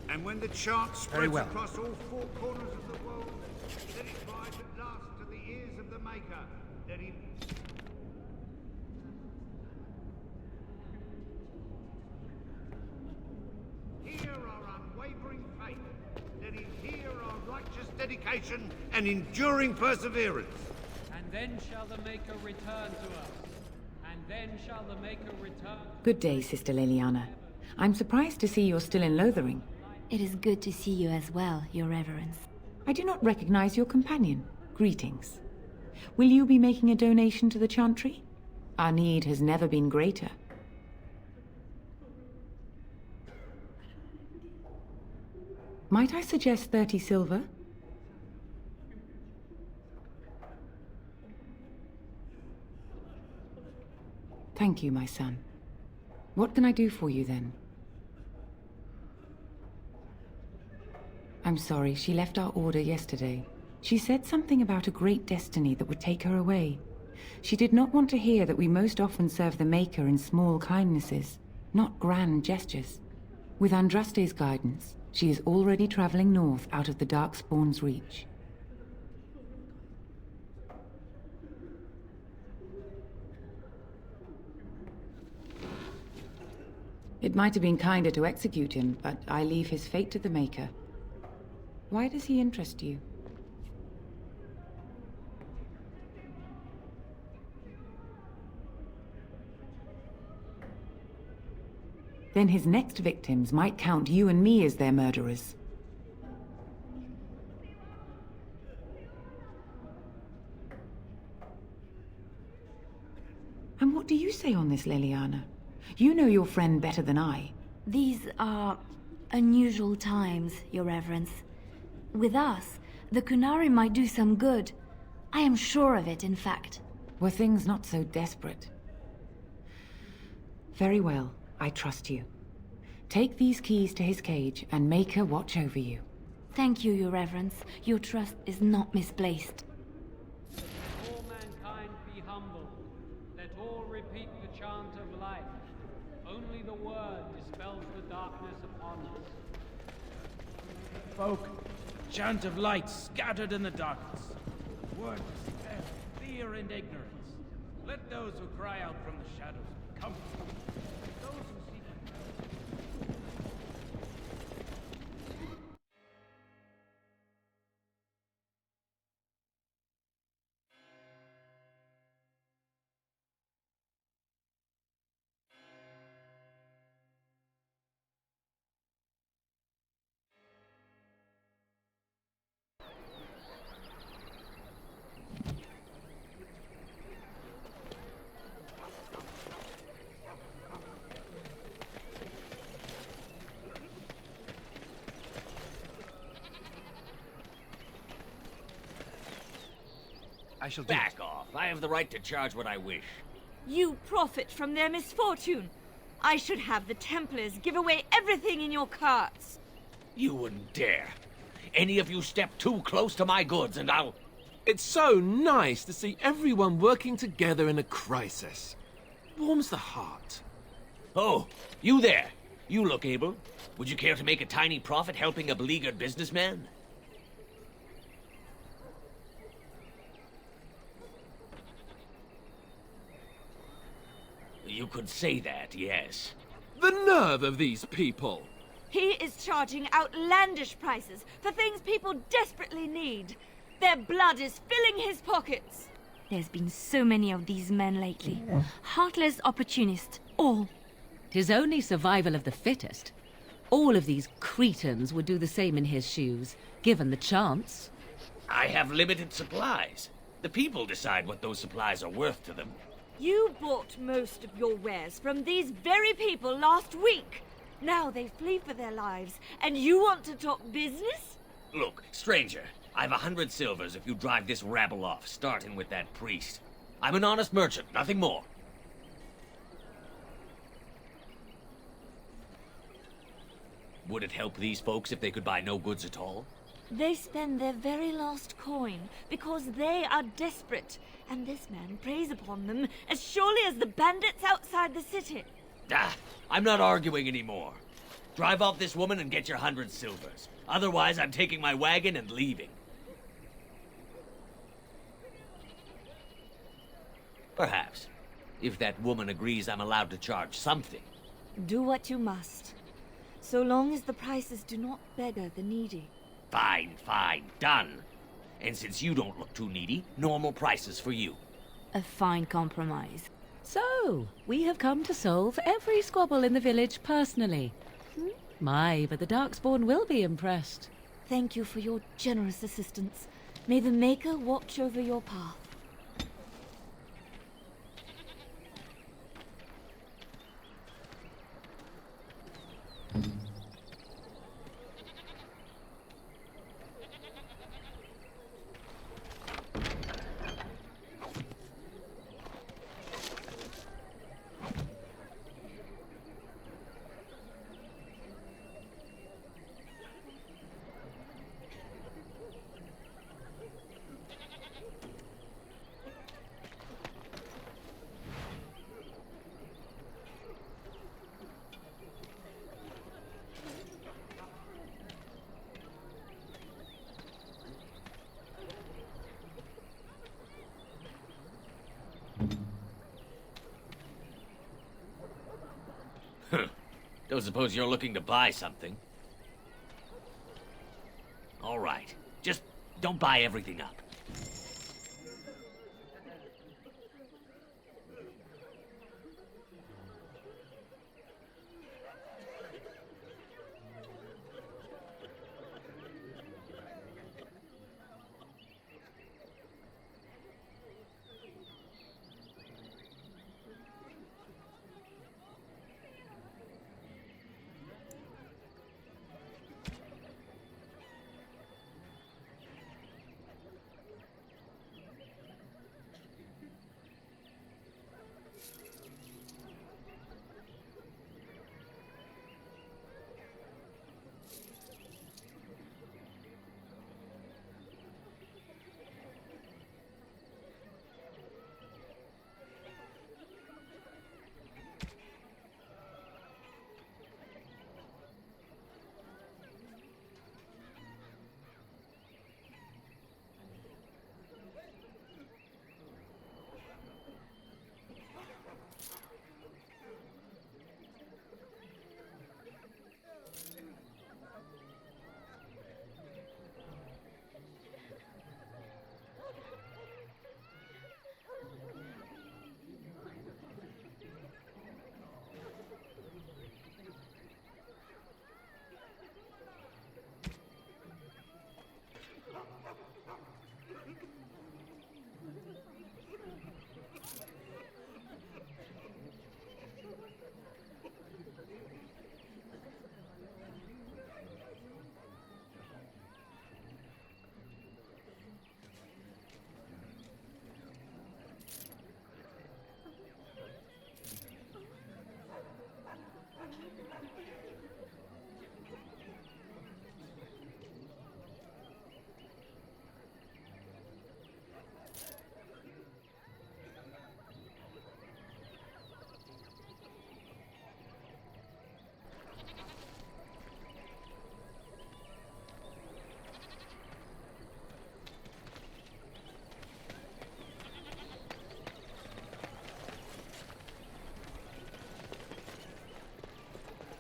And when the chant Very spreads well. across all four corners of the world, let it rise at last to the ears of the Maker. Let him... hear our unwavering faith. Let him hear our righteous dedication and enduring perseverance. And then shall the Maker return to us. And then shall the Maker return. Good day, Sister Liliana. I'm surprised to see you're still in Lothering. It is good to see you as well, Your Reverence. I do not recognize your companion. Greetings. Will you be making a donation to the chantry? Our need has never been greater. Might I suggest 30 silver? Thank you, my son. What can I do for you then? I'm sorry, she left our order yesterday. She said something about a great destiny that would take her away. She did not want to hear that we most often serve the Maker in small kindnesses, not grand gestures. With Andraste's guidance, she is already traveling north out of the Darkspawn's reach. It might have been kinder to execute him, but I leave his fate to the Maker. Why does he interest you? Then his next victims might count you and me as their murderers. And what do you say on this, Liliana? You know your friend better than I. These are unusual times, Your Reverence. With us, the Kunari might do some good. I am sure of it, in fact. Were things not so desperate? Very well, I trust you. Take these keys to his cage and make her watch over you. Thank you, Your Reverence. Your trust is not misplaced. Let all mankind be humble. Let all repeat the chant of life. Only the word dispels the darkness upon us. Folk, chant of light scattered in the darkness. Word dispel fear and ignorance. Let those who cry out from the shadows be comforted. Those who seek I shall Back off. I have the right to charge what I wish. You profit from their misfortune. I should have the Templars give away everything in your carts. You wouldn't dare. Any of you step too close to my goods and I'll... It's so nice to see everyone working together in a crisis. Warms the heart. Oh, you there. You look able. Would you care to make a tiny profit helping a beleaguered businessman? You could say that, yes. The nerve of these people! He is charging outlandish prices for things people desperately need. Their blood is filling his pockets. There's been so many of these men lately. Heartless opportunists, all. 'Tis only survival of the fittest. All of these cretins would do the same in his shoes, given the chance. I have limited supplies. The people decide what those supplies are worth to them. You bought most of your wares from these very people last week. Now they flee for their lives, and you want to talk business? Look, stranger, I've 100 silvers if you drive this rabble off, starting with that priest. I'm an honest merchant, nothing more. Would it help these folks if they could buy no goods at all? They spend their very last coin because they are desperate, and this man preys upon them as surely as the bandits outside the city. Ah, I'm not arguing anymore. Drive off this woman and get your 100 silvers. Otherwise, I'm taking my wagon and leaving. Perhaps, if that woman agrees I'm allowed to charge something. Do what you must, so long as the prices do not beggar the needy. Fine, fine, done. And since you don't look too needy, normal prices for you. A fine compromise. So, we have come to solve every squabble in the village personally. My, but the Darkspawn will be impressed. Thank you for your generous assistance. May the Maker watch over your path. Don't suppose you're looking to buy something? All right. Just don't buy everything up.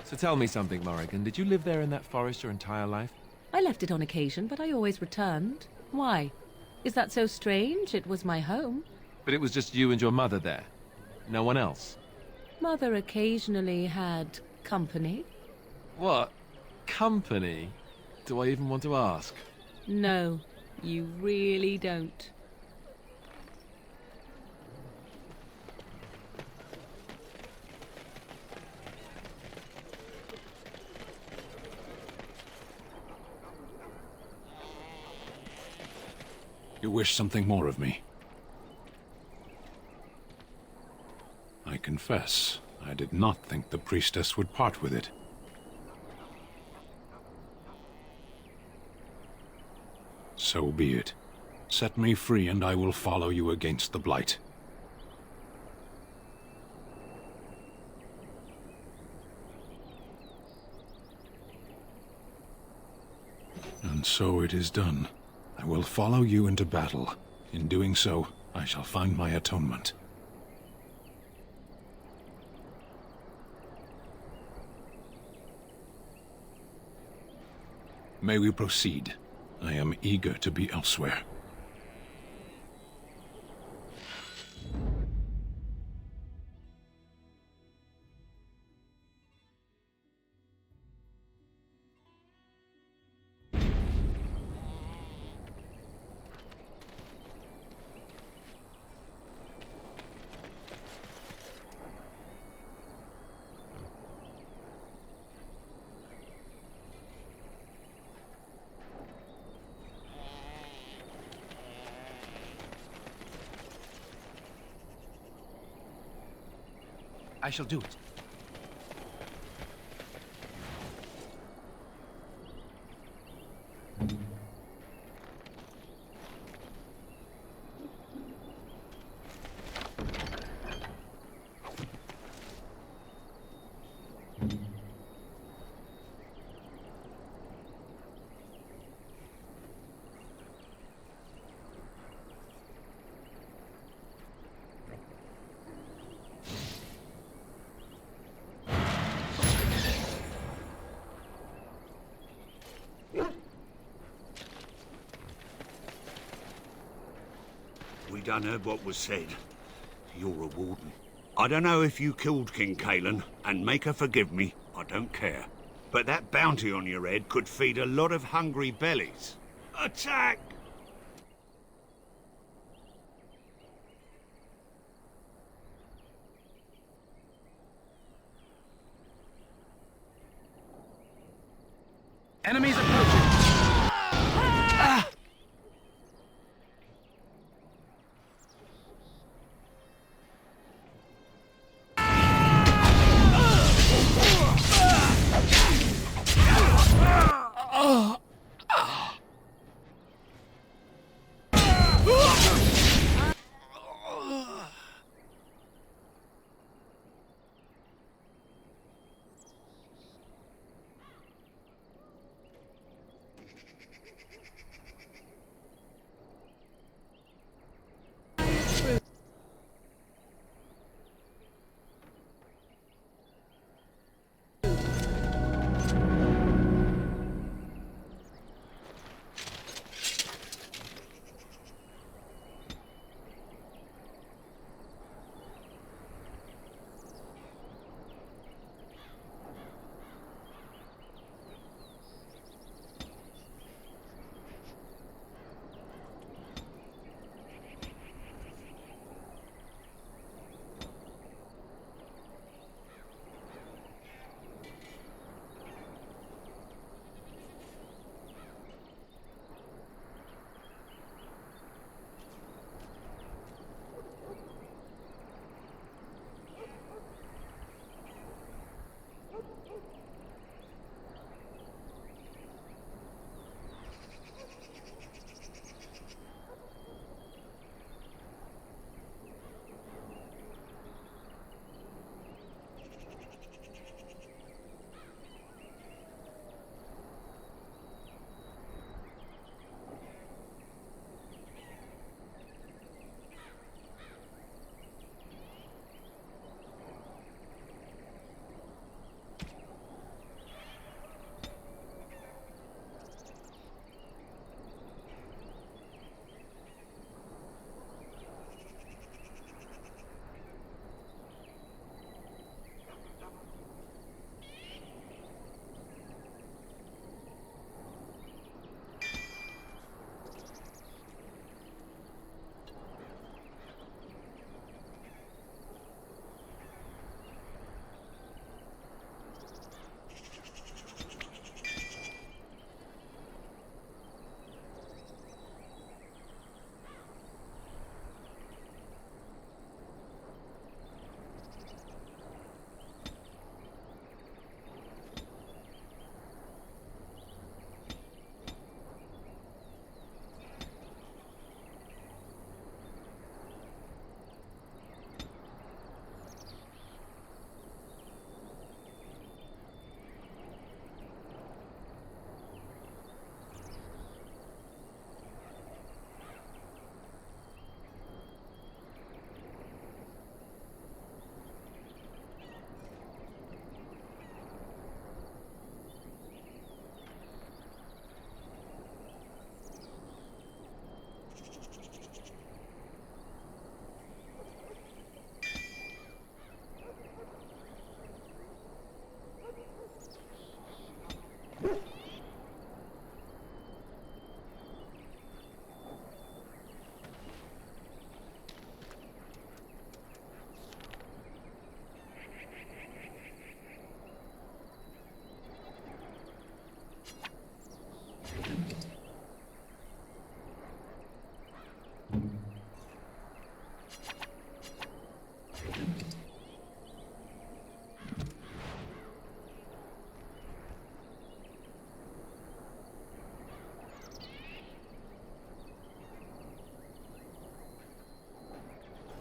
So tell me something, Morrigan. Did you live there in that forest your entire life? I left it on occasion, but I always returned. Why? Is that so strange? It was my home. But it was just you and your mother there? No one else? Mother occasionally had company. What? Company? Do I even want to ask? No, you really don't. You wish something more of me? I confess, I did not think the priestess would part with it. So be it. Set me free and I will follow you against the Blight. And so it is done. I will follow you into battle. In doing so, I shall find my atonement. May we proceed? I am eager to be elsewhere. I shall do it. We done heard what was said. You're a warden. I don't know if you killed King Kalen, and make her forgive me, I don't care. But that bounty on your head could feed a lot of hungry bellies. Attack! Enemies approaching! Ah!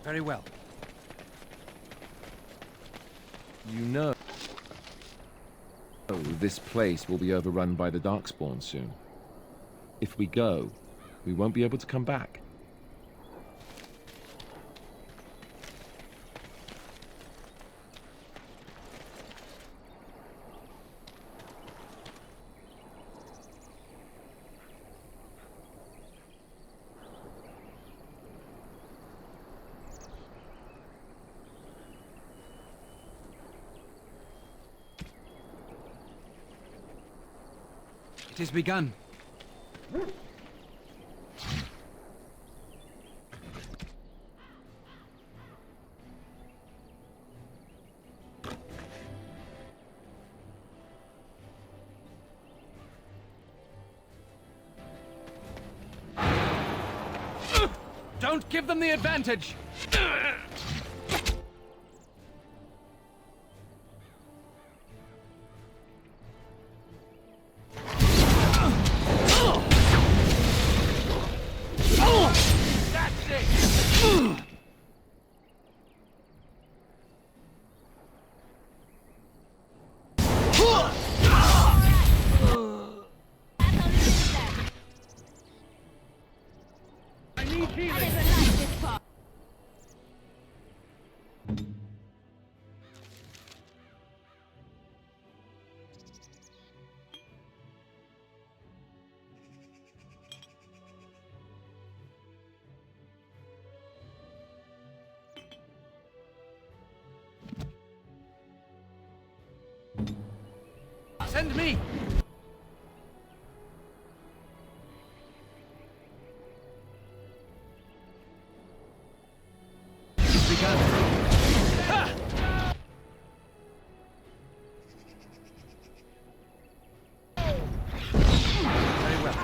Very well. You know, this place will be overrun by the Darkspawn soon. If we go, we won't be able to come back. It is begun. Don't give them the advantage! Send me! It's begun. Ha! Very well.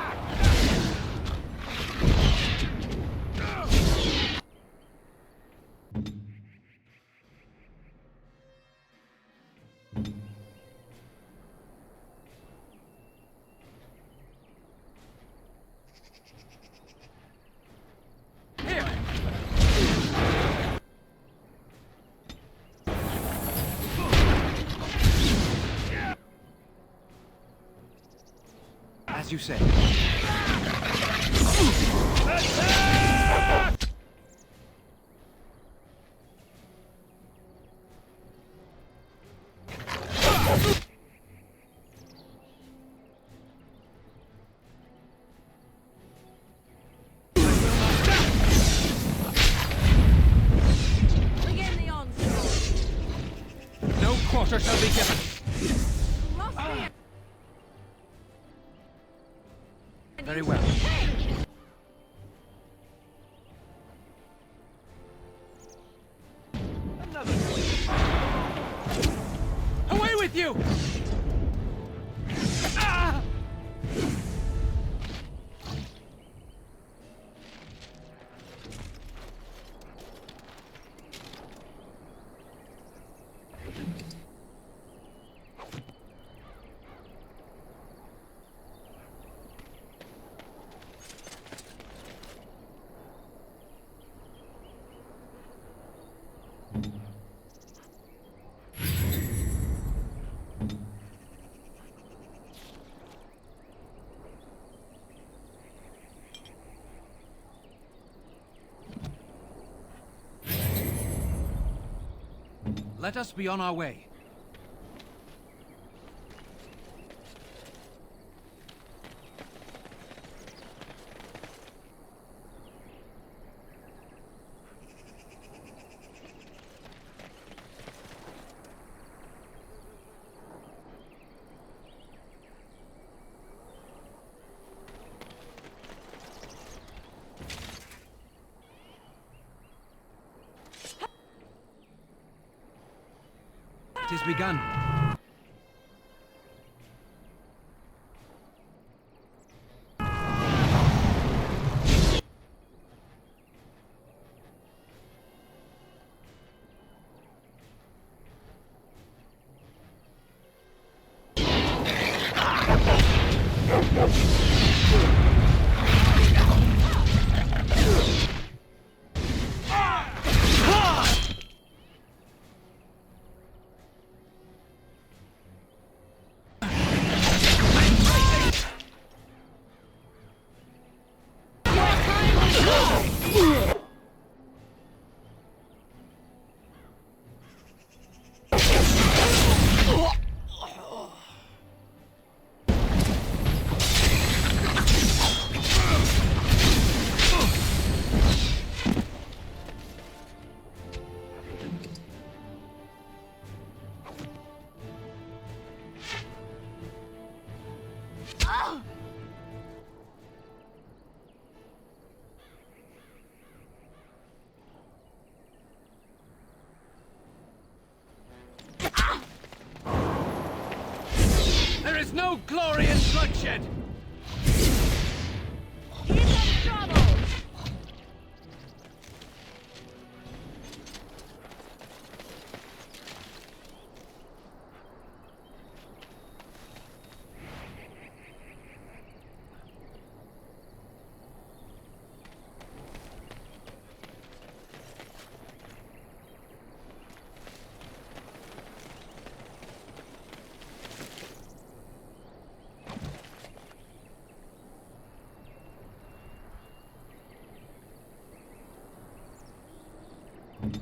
As you say. Begin the onslaught. No quarter shall be given. Very well. Away with you! Ah! Let us be on our way. It is begun. There's no glory in bloodshed! Keep them trouble!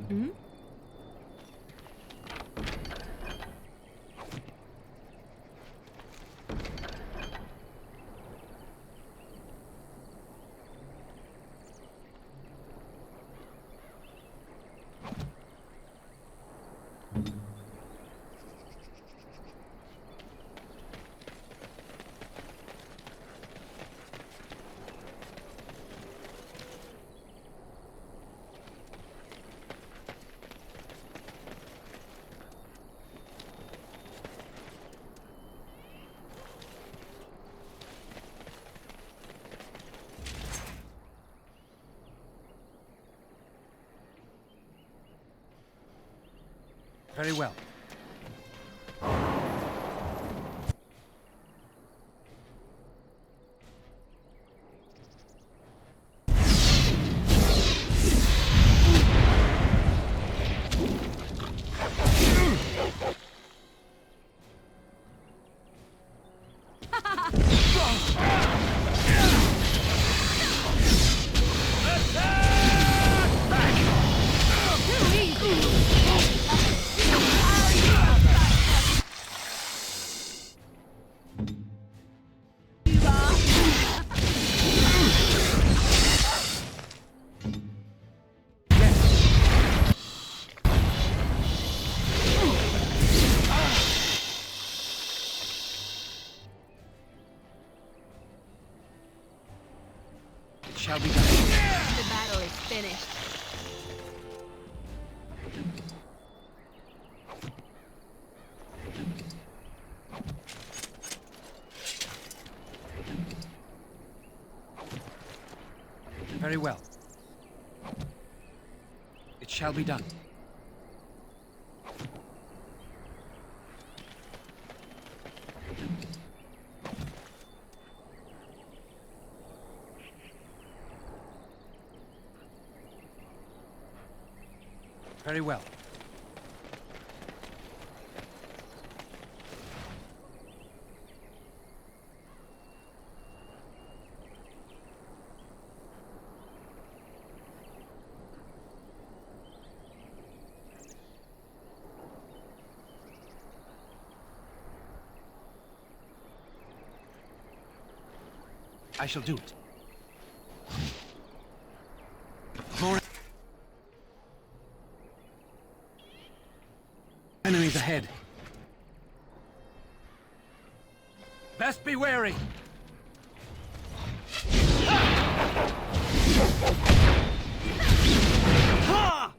Hmm? Very well. Shall be done. The battle is finished. Very well. It shall be done. Very well. I shall do it. More enemies ahead. Best be wary. Ha!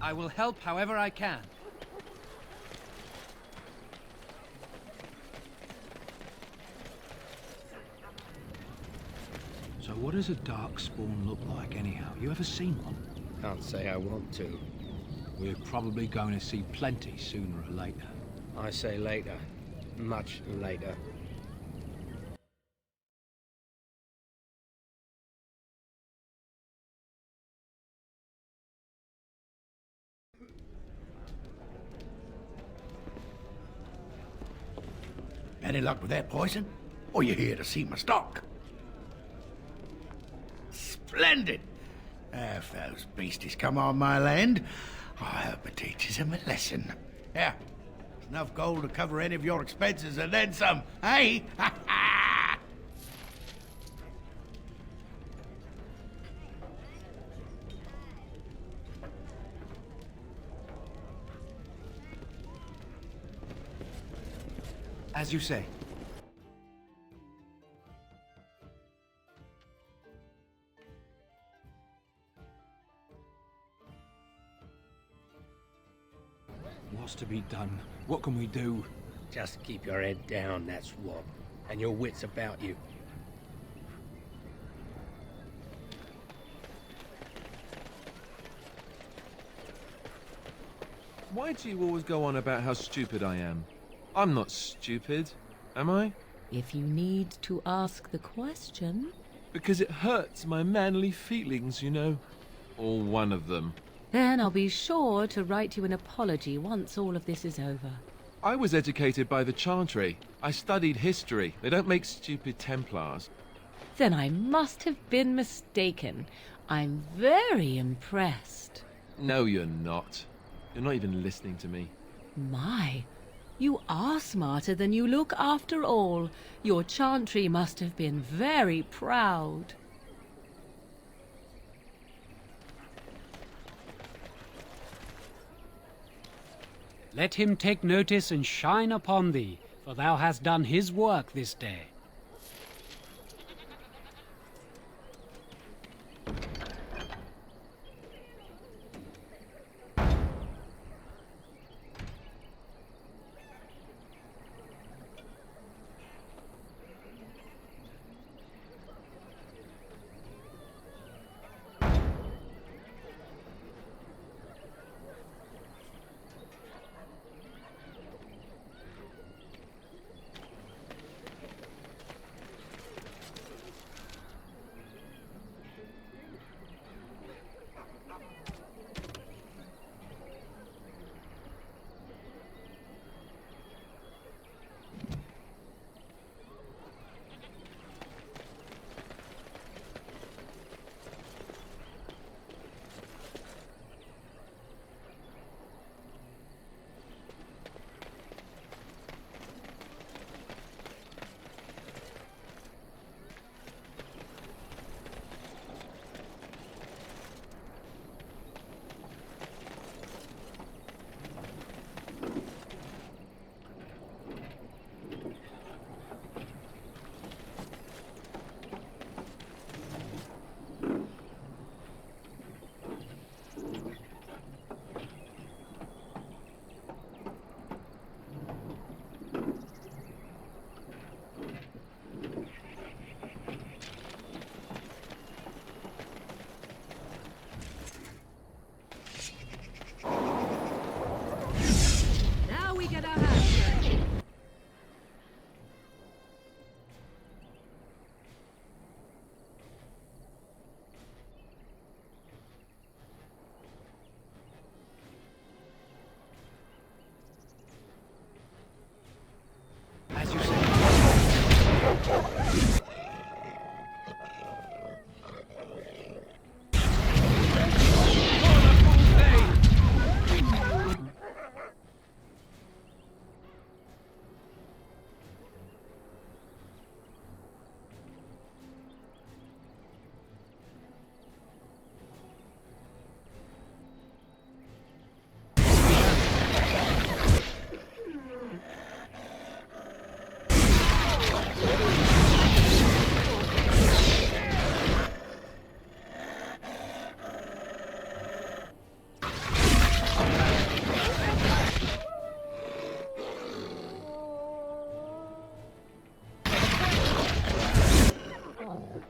I will help however I can. So what does a darkspawn look like anyhow? You ever seen one? Can't say I want to. We're probably going to see plenty sooner or later. I say later. Much later. Any luck with that poison? Or you here to see my stock? Splendid! If those beasties come on my land, I hope it teaches them a lesson. Yeah, enough gold to cover any of your expenses and then some, hey? As you say. What's to be done? What can we do? Just keep your head down, that's what. And your wits about you. Why do you always go on about how stupid I am? I'm not stupid, am I? If you need to ask the question... Because it hurts my manly feelings, you know. Or one of them. Then I'll be sure to write you an apology once all of this is over. I was educated by the Chantry. I studied history. They don't make stupid Templars. Then I must have been mistaken. I'm very impressed. No, you're not. You're not even listening to me. My, you are smarter than you look after all. Your Chantry must have been very proud. Let him take notice and shine upon thee, for thou hast done his work this day.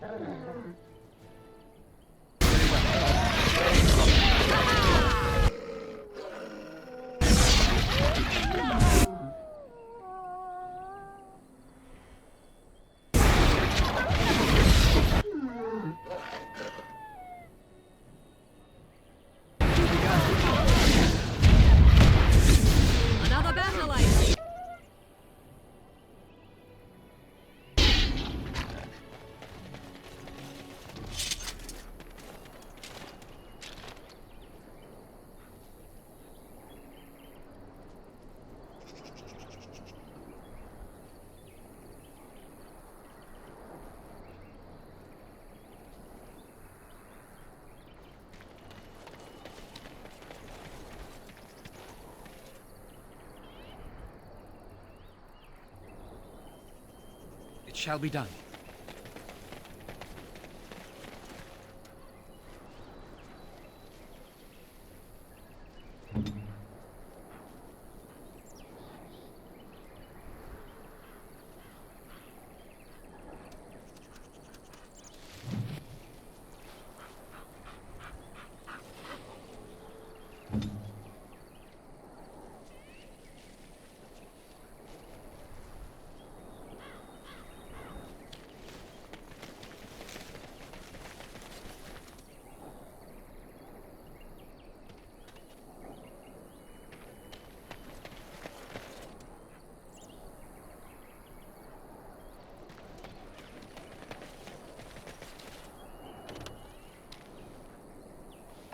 Another battle light. It shall be done.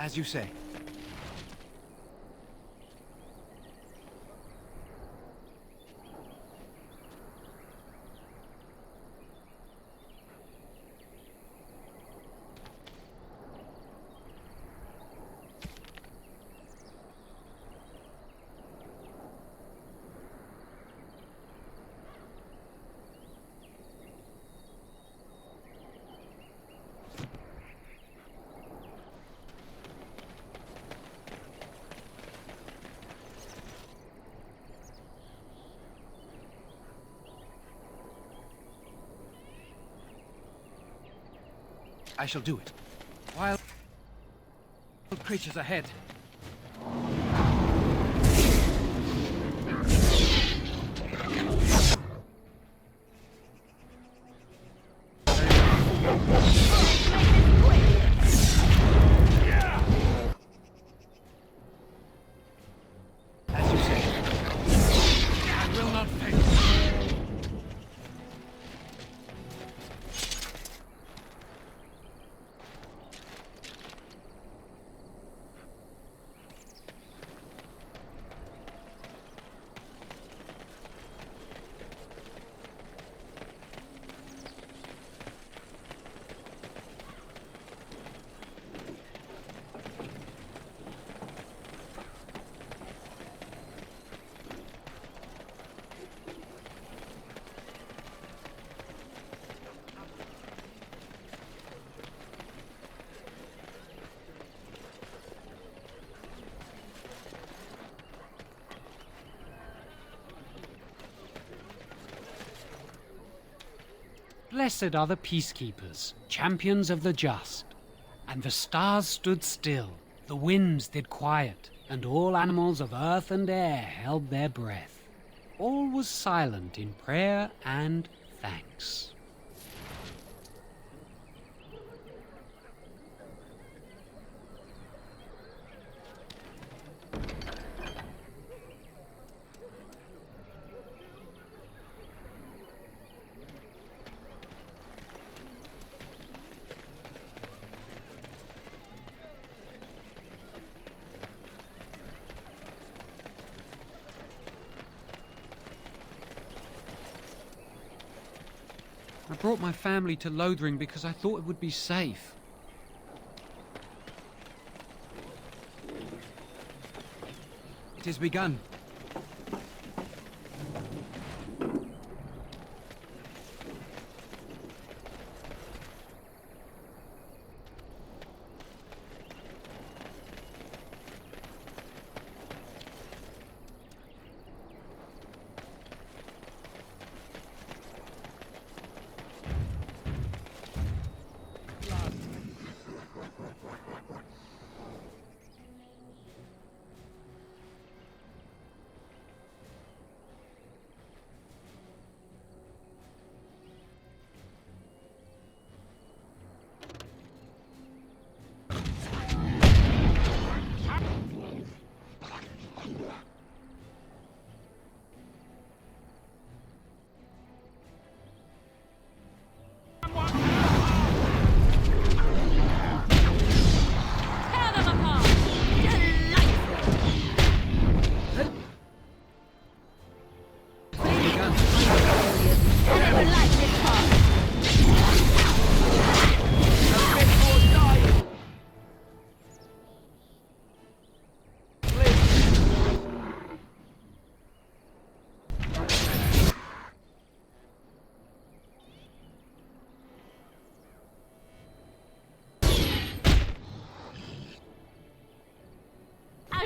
As you say. I shall do it. Wild creatures ahead. As you say. I will not fail. Blessed are the peacekeepers, champions of the just. And the stars stood still, the winds did quiet, and all animals of earth and air held their breath. All was silent in prayer and thanks. I brought my family to Lothering because I thought it would be safe. It has begun.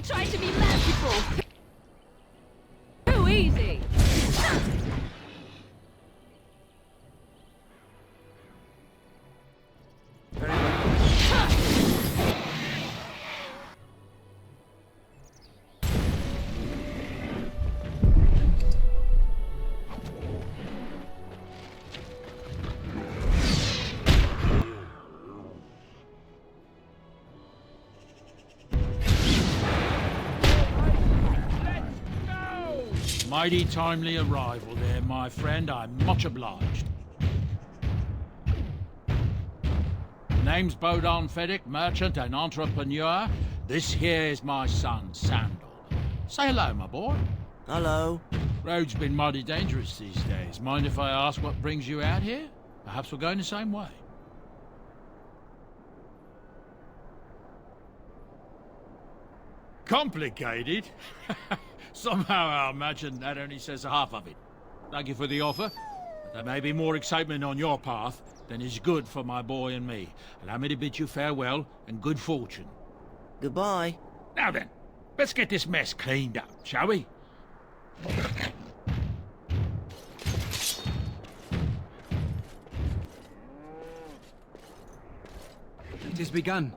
trying to be merciful! Too easy! Mighty timely arrival there, my friend. I'm much obliged. Name's Bodon Feddick, merchant and entrepreneur. This here is my son, Sandal. Say hello, my boy. Hello. Road's been mighty dangerous these days. Mind if I ask what brings you out here? Perhaps we're going the same way. Complicated? Somehow I imagine that only says half of it. Thank you for the offer. But there may be more excitement on your path than is good for my boy and me. Allow me to bid you farewell and good fortune. Goodbye. Now then, let's get this mess cleaned up, shall we? It has begun.